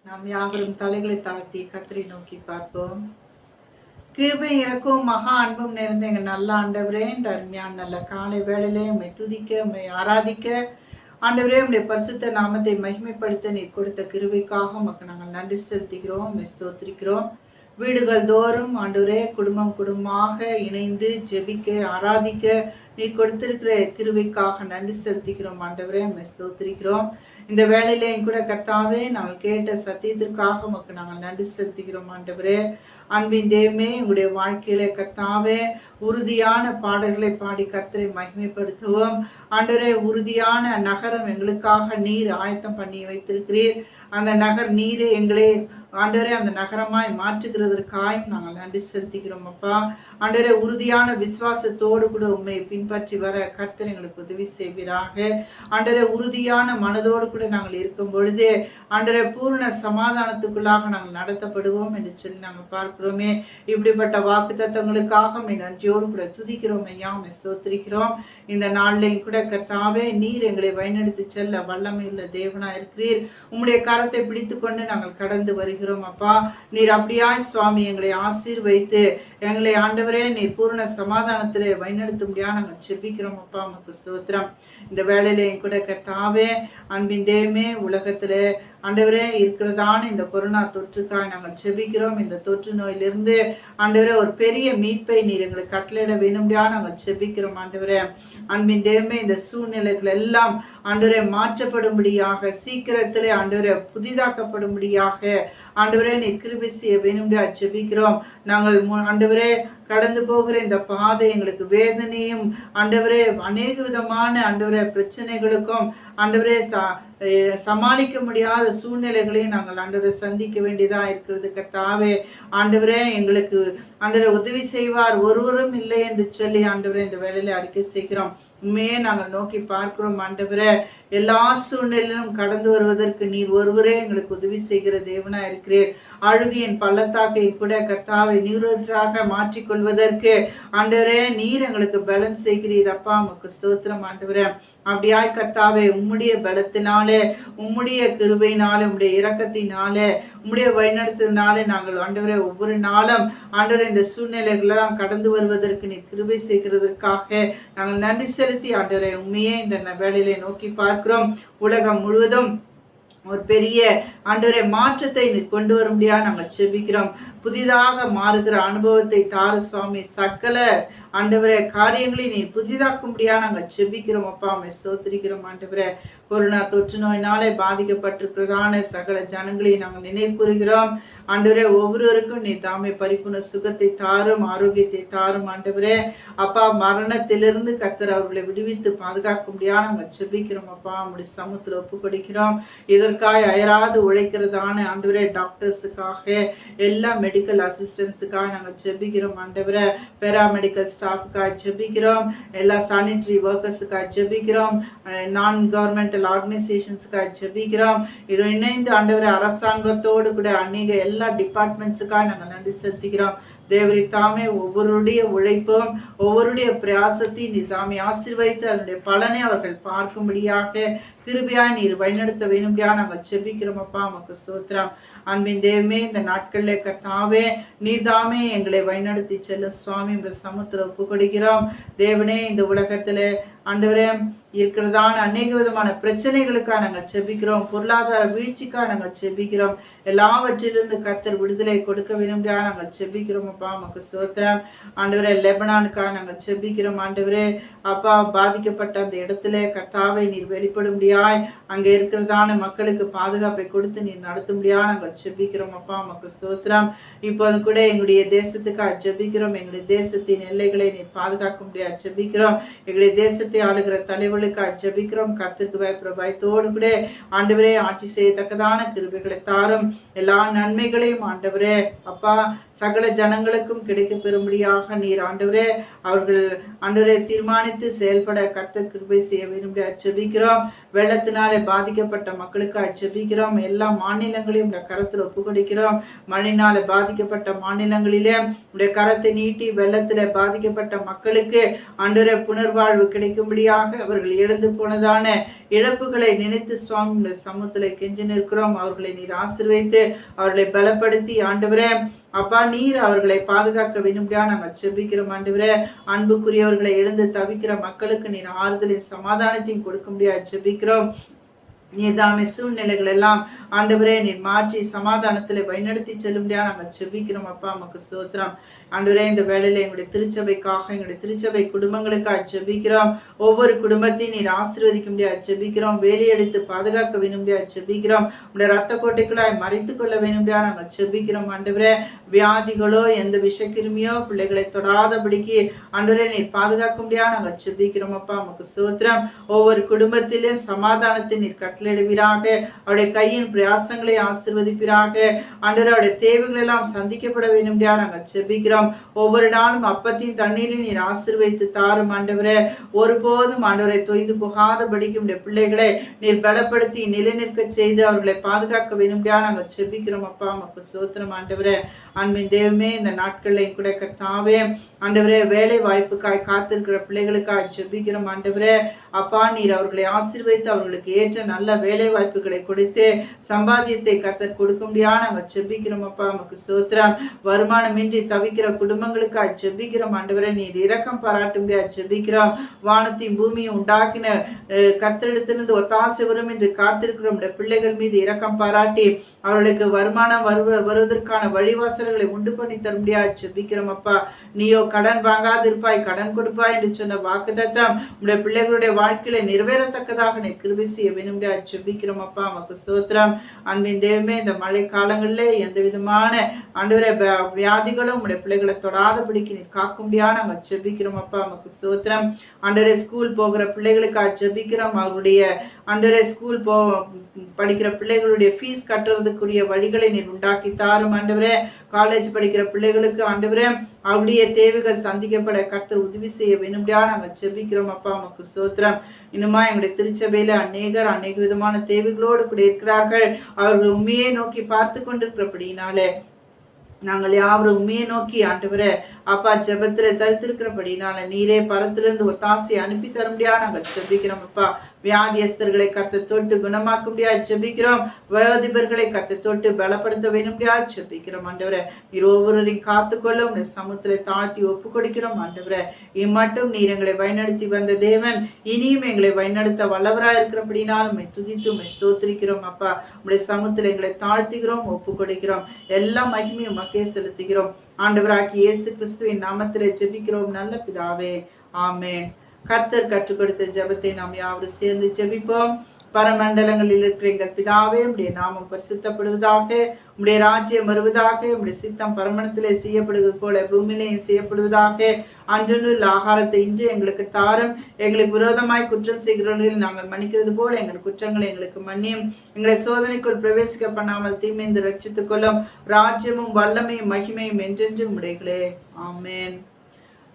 நாம் யாவரும் தலைகளை தாழ்த்தி கர்த்தரை நோக்கி பார்ப்போம். கிருபை இறக்கும் மகா அன்பும் நிறைந்த எங்க நல்ல ஆண்டவரே, இந்த அருமையான நல்ல காலை வேளையிலே உம்மை துதிக்க, உம்மை ஆராதிக்க, ஆண்டவரே உம்முடைய பரிசுத்த நாமத்தை மகிமைப்படுத்த நீர் கொடுத்த கிருபைக்காக உமக்கு நாங்கள் நன்றி செலுத்துகிறோம், உம்மை ஸ்தோத்திரிக்கிறோம். வீடுகள் தோறும் ஆண்டவரே குடும்பமாக இணைந்து ஜெபிக்க, ஆராதிக்க நீர் கொடுத்திருக்கிற கிருபைக்காக நன்றி செலுத்துகிறோம் ஆண்டவரே, உம்மை ஸ்தோத்திரிக்கிறோம். இந்த வேளையிலே கூட கர்த்தாவே, நாங்கள் கேட்ட சத்தியத்திற்காக உமக்கு நாங்கள் நன்றி செலுத்துகிறோம் ஆண்டவரே. அன்பின் தேவமே, உங்களுடைய வாழ்க்கையில கர்த்தாவே உறுதியான பாடல்களை பாடி கர்த்தரை மகிமைப்படுத்துவோம் ஆண்டவரே. உறுதியான நகரம் எங்களுக்காக நீர் ஆயத்தம் பண்ணி வைத்திருக்கிறீர். அந்த நகர் நீரே எங்களே ஆண்டவரே அந்த நகரமாய் மாற்றுகிறதற்காய் நாங்கள் நன்றி செலுத்துகிறோம் அப்பா. ஆண்டவரே உறுதியான விசுவாசத்தோடு கூட உண்மையை பின்பற்றி வர கர்த்தர் எங்களுக்கு உதவி செய்வீராக. ஆண்டவரே உறுதியான மனதோடு கூட நாங்கள் இருக்கும் பொழுது ஆண்டவரே பூர்ண சமாதானத்துக்குள்ளாக நாங்கள் நடத்தப்படுவோம் என்று சொல்லி நாங்கள் பார்க்கிறோமே. இப்படிப்பட்ட வாக்கு தத்தங்களுக்காக நன்றியோடு கூட துதிக்கிறோம் ஐயா, ஸ்தோத்திரிக்கிறோம். இந்த நாளிலையும் கூட கர்த்தாவே நீர் எங்களை வழிநடத்தி செல்ல வல்லமை உள்ள தேவனா இருக்கிறீர். உம்முடைய கரத்தை பிடித்து கொண்டு நாங்கள் கடந்து வருகிறோம் அப்பா. நீர் அப்படியாய் சுவாமி எங்களை ஆசீர்வைத்து எங்களை ஆண்டவரே நீர் பூர்ண சமாதானத்திலே வழிநடத்த முடியாது நாங்கள் செபிக்கிறோம் அப்பா, உமக்கு ஸ்தோத்திரம். இந்த வேளையிலையும் கூட கர்த்தாவே அன்பின் தேவமே, உலகத்துல ஆண்டவரே இருக்கிறதான இந்த கொரோனா தொற்றுக்காய் நாங்கள் செபிக்கிறோம். இந்த தொற்று நோயிலிருந்து ஆண்டவரே ஒரு பெரிய மீட்பை நீர் எங்களுக்கு கட்டளையிட வேணும்படியா நாங்கள் செபிக்கிறோம் ஆண்டவரே. அன்பின் தேவமே, இந்த சூழ்நிலைகள் எல்லாம் ஆண்டவரே மாற்றப்படும்படியாக, சீக்கிரத்திலே ஆண்டவரே புதிதாக்கப்படும்படியாக ஆண்டவரே நீர் கிருபை செய்ய வேணும்படியா செபிக்கிறோம். நாங்கள் ஆண்டவரே கடந்து போகிற இந்த பாதை எங்களுக்கு வேதனையும் ஆண்டவரே அநேக விதமான ஆண்டவரே பிரச்சனைகளுக்கும் ஆண்டவரே சமாளிக்க முடியாத சூழ்நிலைகளையும் நாங்கள் ஆண்டவரை சந்திக்க வேண்டியதா இருக்கிறது கர்த்தாவே. ஆண்டவரே எங்களுக்கு ஆண்டவரை உதவி செய்வார் ஒருவரும் இல்லை என்று சொல்லி ஆண்டவரே இந்த வேளையில அறிக்கை செய்கிறோம். உண்மையே நாங்கள் நோக்கி பார்க்கிறோம் ஆண்டவரே. எல்லா சூழ்நிலையிலும் கடந்து வருவதற்கு நீர் ஒருவரே எங்களுக்கு உதவி செய்கிற தேவனா இருக்கிறீர். அழுகையின் பள்ளத்தாக்கை கூட கர்த்தாவை நீரூற்றாக மாற்றிக்கொள்வதற்கு ஆண்டவரே நீர் எங்களுக்கு பலன் செய்கிறீர் அப்பா, உமக்கு ஸ்தோத்திரம் ஆண்டவரே. அப்படியாய் கர்த்தாவே உம்முடைய பலத்தினாலே, உம்முடைய கிருபையினாலே, உம்முடைய இரக்கத்தினாலே, உம்முடைய வழிநடத்தினாலே நாங்கள் ஆண்டவரே ஒவ்வொரு நாளும் ஆண்டவரே இந்த சூழ்நிலைகளெல்லாம் கடந்து வருவதற்கு நீர் கிருபை செய்கிறதற்காக நாங்கள் நன்றி செலுத்தி ஆண்டவரே உண்மையே இந்த வேளையிலே நோக்கி பார்க்கிறோம். உலகம் முழுவதும் ஒரு பெரிய ஆண்டவரே மாற்றத்தை கொண்டு வர முடியாது நாங்கள் செபிக்கிறோம். புதிதாக மாறுகிற அனுபவத்தை தார சுவாமி. சகல ஆண்டவரே காரியங்களை நீர் புதிதாக்கும்படியா நாங்கள் செபிக்கிறோம் அப்பா, ஸ்தோத்திரிக்கிறோம் ஆண்டவரே. கொரோனா தொற்று நோயினாலே பாதிக்கப்பட்டிருக்கிறதான சகல ஜனங்களை நாங்கள் நினைவு கூறுகிறோம் ஆண்டவரே. ஒவ்வொருவருக்கும் நீ தாமே பரிபூர்ண சுகத்தை தாரும், ஆரோக்கியத்தை தாரும் ஆண்டவரே. அப்பா மரணத்திலிருந்து கர்த்தர் அவர்களை விடுவித்து பாதுகாக்கும்படியா நாங்கள் செபிக்கிறோம் அப்பா, நம்முடைய சமூகத்தில் ஒப்பு கொடுக்கிறோம். இதற்காக அயராது உழைக்கிறதான ஆண்டவரே டாக்டர்ஸுக்காக, எல்லா மெடிக்கல் அசிஸ்டன்ஸுக்காக நாங்கள் செபிக்கிறோம் ஆண்டவரே. பேராமெடிக்கல் ஸ்டாஃபுக்காக ஜெபிக்கிறோம். எல்லா சானிட்டரி ஒர்க்கர்ஸுக்காக ஜெபிக்கிறோம். நான் கவர்மெண்டல் ஆர்கனைசேஷன்ஸுக்காக ஜெபிக்கிறோம். இது இணைந்து ஆண்டவரே அரசாங்கத்தோடு கூட அநேக எல்லா டிபார்ட்மெண்ட்ஸுக்காக நாங்கள் நன்றி செலுத்துகிறோம். தேவரி தாமே ஒவ்வொருடைய உழைப்பும் ஒவ்வொருடைய பிரயாசத்தையும் நீர் தாமே ஆசீர்வதித்து அதனுடைய பலனை அவர்கள் பார்க்கும்படியாக கிருபையாய் நீர் வழிநடத்த வேணும்படியா நாங்கள் செபிக்கிறோம் அப்பா, உமக்கு ஸ்தோத்திரம். அன்பின் தேவமே, இந்த நாட்களில் கர்த்தாவே நீர் தாமே எங்களை வழிநடத்தி செல்ல சுவாமி என்ற சமூகத்தில் ஒப்பு கொடுக்கிறோம். தேவனே இந்த உலகத்துல ஆண்டவரே இருக்கிறதான அநேக விதமான பிரச்சனைகளுக்காக நாங்கள் செபிக்கிறோம். பொருளாதார வீழ்ச்சிக்காக நாங்கள் செபிக்கிறோம். எல்லாவற்றிலிருந்து கர்த்தர் விடுதலை கொடுக்க வேணும்படியா நாங்கள் செபிக்கிறோம் அப்பா, உமக்கு ஸ்தோத்திரம். ஆண்டவரே லெபனானுக்காக நாங்கள் செபிக்கிறோம் ஆண்டவரே. அப்பா பாதிக்கப்பட்ட அந்த இடத்துல கர்த்தாவை நீர் வெளிப்படும்படியாய் அங்கே இருக்கிறதான மக்களுக்கு பாதுகாப்பை கொடுத்து நீர் நடத்தும்படியா நாங்கள் செபிக்கிறோம் அப்பா, உமக்கு ஸ்தோத்திரம். இப்போது கூட எங்களுடைய தேசத்துக்காக ஜெபிக்கிறோம். எங்களுடைய தேசத்தின் எல்லைகளை நீர் பாதுகாக்க முடியாது ஜெபிக்கிறோம். எங்களுடைய தேசத்தை ஆளுகிற தலைவர்களுக்காக ஜெபிக்கிறோம். கர்த்தருக்கு பயப்படுற பயத்தோடு கூட ஆண்டவரே ஆட்சி செய்யத்தக்கதான கிருபைகளை தாரும். எல்லா நன்மைகளையும் ஆண்டவரே அப்பா சகல ஜனங்களுக்கும் கிடைக்க பெறும்படியாக நீர் ஆண்டவரே அவர்கள் ஆண்டவரே தீர்மானித்து செயல்பட கர்த்தர் கிருபை செய்ய விரும்பி ஜெபிக்கிறோம். வெள்ளத்தினாலே பாதிக்கப்பட்ட மக்களுக்காக ஜெபிக்கிறோம். எல்லா மாநிலங்களையும் உடைய கரத்தில் ஒப்பு கொடுக்கிறோம். மழையினால பாதிக்கப்பட்ட மாநிலங்களிலே உடைய கரத்தை நீட்டி வெள்ளத்தில பாதிக்கப்பட்ட மக்களுக்கு ஆண்டவரே புனர்வாழ்வு கிடைக்கும் கொடுக்கும்படியாக அவர்கள் இழந்து போனதான இழப்புகளை நினைத்து சுவாமி உங்களுடைய சமூகத்துல கெஞ்சி நிற்கிறோம். அவர்களை நீர் ஆசீர்வதித்து அவர்களை பலப்படுத்தி ஆண்டவரே அப்பா நீர் அவர்களை பாதுகாக்க வேண்டும்படியா நாங்கள் செபிக்கிறோம். ஆண்டவரே அன்புக்குரியவர்களை இழந்து தவிக்கிற மக்களுக்கு நீர் ஆறுதலையும் சமாதானத்தையும் கொடுக்க முடியாது செபிக்கிறோம். நீர் தாமே சூழ்நிலைகள் எல்லாம் ஆண்டவரே நீர் மாற்றி சமாதானத்துல வழிநடத்தி செல்லும்படியா நாங்கள் செபிக்கிறோம். அப்பா நமக்கு ஸ்தோத்திரம். ஆண்டவரே இந்த வேளையில எங்களுடைய திருச்சபைக்காக எங்களுடைய திருச்சபை குடும்பங்களுக்காக ஜெபிக்கிறோம். ஒவ்வொரு குடும்பத்தையும் நீர் ஆசீர்வதிக்க முடியாது ஜெபிக்கிறோம். வேலையெடுத்து பாதுகாக்க வேணும் முடியாது ஜெபிக்கிறோம். உடைய ரத்த கோட்டைக்குள்ளாய் மறைத்து கொள்ள வேணும் முடியா நாங்கள் ஜெபிக்கிறோம். ஆண்டவரே வியாதிகளோ எந்த விஷக்கிருமியோ பிள்ளைகளை தொடாதபடிக்கு ஆண்டவரே நீர் பாதுகாக்க முடியா நாங்கள் ஜெபிக்கிறோம். அப்பா நமக்கு ஸ்தோத்திரம். ஒவ்வொரு குடும்பத்திலும் சமாதானத்தை நீர் கட்டளையிடுவீராக. அவருடைய கையின் பிரயாசங்களை ஆசீர்வதிப்பீராக. ஆண்டவரே அவருடைய தேவைகள் எல்லாம் சந்திக்கப்பட வேண்டும் முடியா நாங்கள் ஜெபிக்கிறோம். ஒவ்வொரு நாளும் அப்பத்தையும் தண்ணீரையும் நீர் ஆசீர்வதித்து தாரும் ஆண்டவரே. ஒருபோதும் ஆண்டவரை தொய்ந்து போகாதபடிக்கு உடைய பிள்ளைகளை நீர் பலப்படுத்தி நிலைநிற்க செய்து அவர்களை பாதுகாக்க வேண்டும்படியா நாங்கள் செபிக்கிறோம். அப்பா நமக்கு ஸ்தோத்திரம் ஆண்டவரே. அன்பின் தெய்வமே இந்த நாட்களையும் கூட கர்த்தாவே ஆண்டவரே வேலை வாய்ப்புக்காய் காத்திருக்கிற பிள்ளைகளுக்காக ஜெபிக்கிறோம் ஆண்டவரே. அப்பா நீர் அவர்களை ஆசீர்வதித்து அவர்களுக்கு ஏற்ற நல்ல வேலை வாய்ப்புகளை கொடுத்து சம்பாத்தியத்தை கர்த்தர் கொடுக்க முடியா நாங்கள் ஜெபிக்கிறோம். அப்பா நமக்கு ஸ்தோத்திரம். வருமானமின்றி தவிக்கிற குடும்பங்களுக்காக ஜெபிக்கிறோம் ஆண்டவரே. நீர் இரக்கம் பாராட்டும்படியா ஜெபிக்கிறோம். வானத்தையும் பூமியும் உண்டாக்கின கர்த்தரிடத்திலிருந்து ஒத்தாசை வரும் என்று காத்திருக்கிறோம் பிள்ளைகள் மீது இரக்கம் பாராட்டி அவர்களுக்கு வருமானம் வருவதற்கான வழிவாசல்களை உண்டு பண்ணி தரும்படியா ஜெபிக்கிறோம். அப்பா நீயோ கடன் வாங்காதிருப்பாய் கடன் கொடுப்பாய் என்று சொன்ன வாக்குத்தத்தம் உடைய பிள்ளைகளுடைய வாழ்க்கையில நிறைவேறத்தக்கதாக நீ கிருபை செய்ய வேணும்படியா ஜெபிக்கிறோம். அப்பா நமக்கு ஸ்தோத்திரம். அன்பின் தெய்வமே இந்த மழை காலங்களிலே எந்த விதமான ஆண்டவரே வியாதிகளும் உடைய பிள்ளைகளை தொடாதபடிக்கு நீர் காக்கும்படியா நாங்கள் ஜெபிக்கிறோம். அப்பா நமக்கு ஸ்தோத்திரம். ஆண்டவரே ஸ்கூல் போகிற பிள்ளைகளுக்காக ஜெபிக்கிறோம். அவருடைய ஆண்டவரே ஸ்கூல் படிக்கிற பிள்ளைகளுடைய ஃபீஸ் கட்டுறதுக்குரிய வழிகளை நீர் உண்டாக்கி தாரும் ஆண்டவரே. காலேஜ் படிக்கிற பிள்ளைகளுக்கு ஆண்டவரே அவருடைய தேவைகள் சந்திக்கப்பட கர்த்தர் உதவி செய்ய வேணும்படியா நாங்கள் ஜெபிக்கிறோம். அப்பா நமக்கு ஸ்தோத்திரம். இன்னுமா எங்களுடைய திருச்சபையில அநேக விதமான தேவைகளோடு கூட இருக்கிறார்கள். அவர்கள் உண்மையை நோக்கி பார்த்து கொண்டிருக்கிறபடினாலே நாங்கள் யாவரும் உண்மையை நோக்கி ஆண்டவரே அப்பா ஜெபத்துல தரித்திருக்கிறபடினால நீரே பரத்திலிருந்து ஒத்தாசை அனுப்பி தர முடியாது நாங்கள் ஜெபிக்கிறோம். அப்பா வியாதியஸ்தர்களை கத்த தொட்டு குணமாக்க முடியாது ஜெபிக்கிறோம். வயோதிபர்களை கத்த தொட்டு பலப்படுத்த வேணும் முடியாது ஜெபிக்கிறோம். ஆண்டவரே நீர் ஒவ்வொருவரையும் காத்துக்கொள்ள உங்களுடைய சமூகத்துல தாழ்த்தி ஒப்பு கொடுக்கிறோம். ஆண்டவரே இம்மட்டும் நீர் எங்களை வழிநடத்தி வந்த தேவன் இனியும் எங்களை வழிநடத்த வல்லவராய் இருக்கிறபடினால் உம்மை துதித்து உம்மை ஸ்தோத்திரிக்கிறோம். அப்பா உங்களுடைய சமூகத்துல எங்களை தாழ்த்துகிறோம் ஒப்பு கொடுக்கிறோம். எல்லா மகிமையும் மக்கே செலுத்துகிறோம். ஆண்டவராகிய இயேசு கிறிஸ்துவின் நாமத்திலே ஜெபிக்கிறோம் நல்ல பிதாவே ஆமென். கர்த்தர் கற்றுக் கொடுத்த ஜெபத்தை நாம் யாவரும் சேர்ந்து ஜெபிப்போம். பரமண்டலங்களில் இருக்கிற எங்கள் பிதாவே உம்முடைய நாமம் பரிசுத்தப்படுவதாக. உம்முடைய ராஜ்யம் வருவதாக. உம்முடைய சித்தம் பரமண்டலத்திலே செய்யப்படுவது போல பூமியிலேயும் செய்யப்படுவதாக. அன்றுள்ள ஆகாரத்தை இன்று எங்களுக்கு தாரும். எங்களுக்கு விரோதமாய் குற்றம் செய்கிறவர்களில் நாங்கள் மன்னிக்கிறது போல எங்கள் குற்றங்களை எங்களுக்கு மன்னியும். எங்களை சோதனைக்குள் பிரவேசிக்க பண்ணாமல் தீமைந்து ரட்சித்துக் கொள்ளும். ராஜ்யமும் வல்லமையும் மகிமையும் என்றென்றும் உடையங்களே ஆமென்.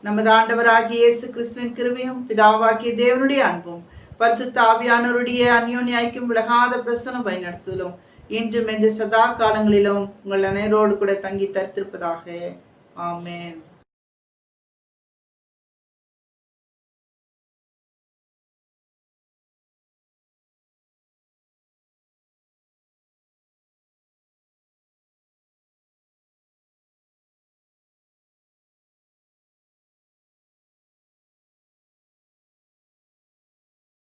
நமது ஆண்டவராகிய இயேசு கிறிஸ்துவின் கிருபையும் பிதாவாகிய தேவனுடைய அன்பும் பரிசுத்த ஆவியானவருடைய அந்யோன்ய ஐக்கியம் விலகாத பிரசன்னம் வழிநடத்துதலும் இன்றும் என்று சதா காலங்களிலும் உங்கள் அனைவரோடு கூட தங்கி தரித்திருப்பதாக ஆமென்.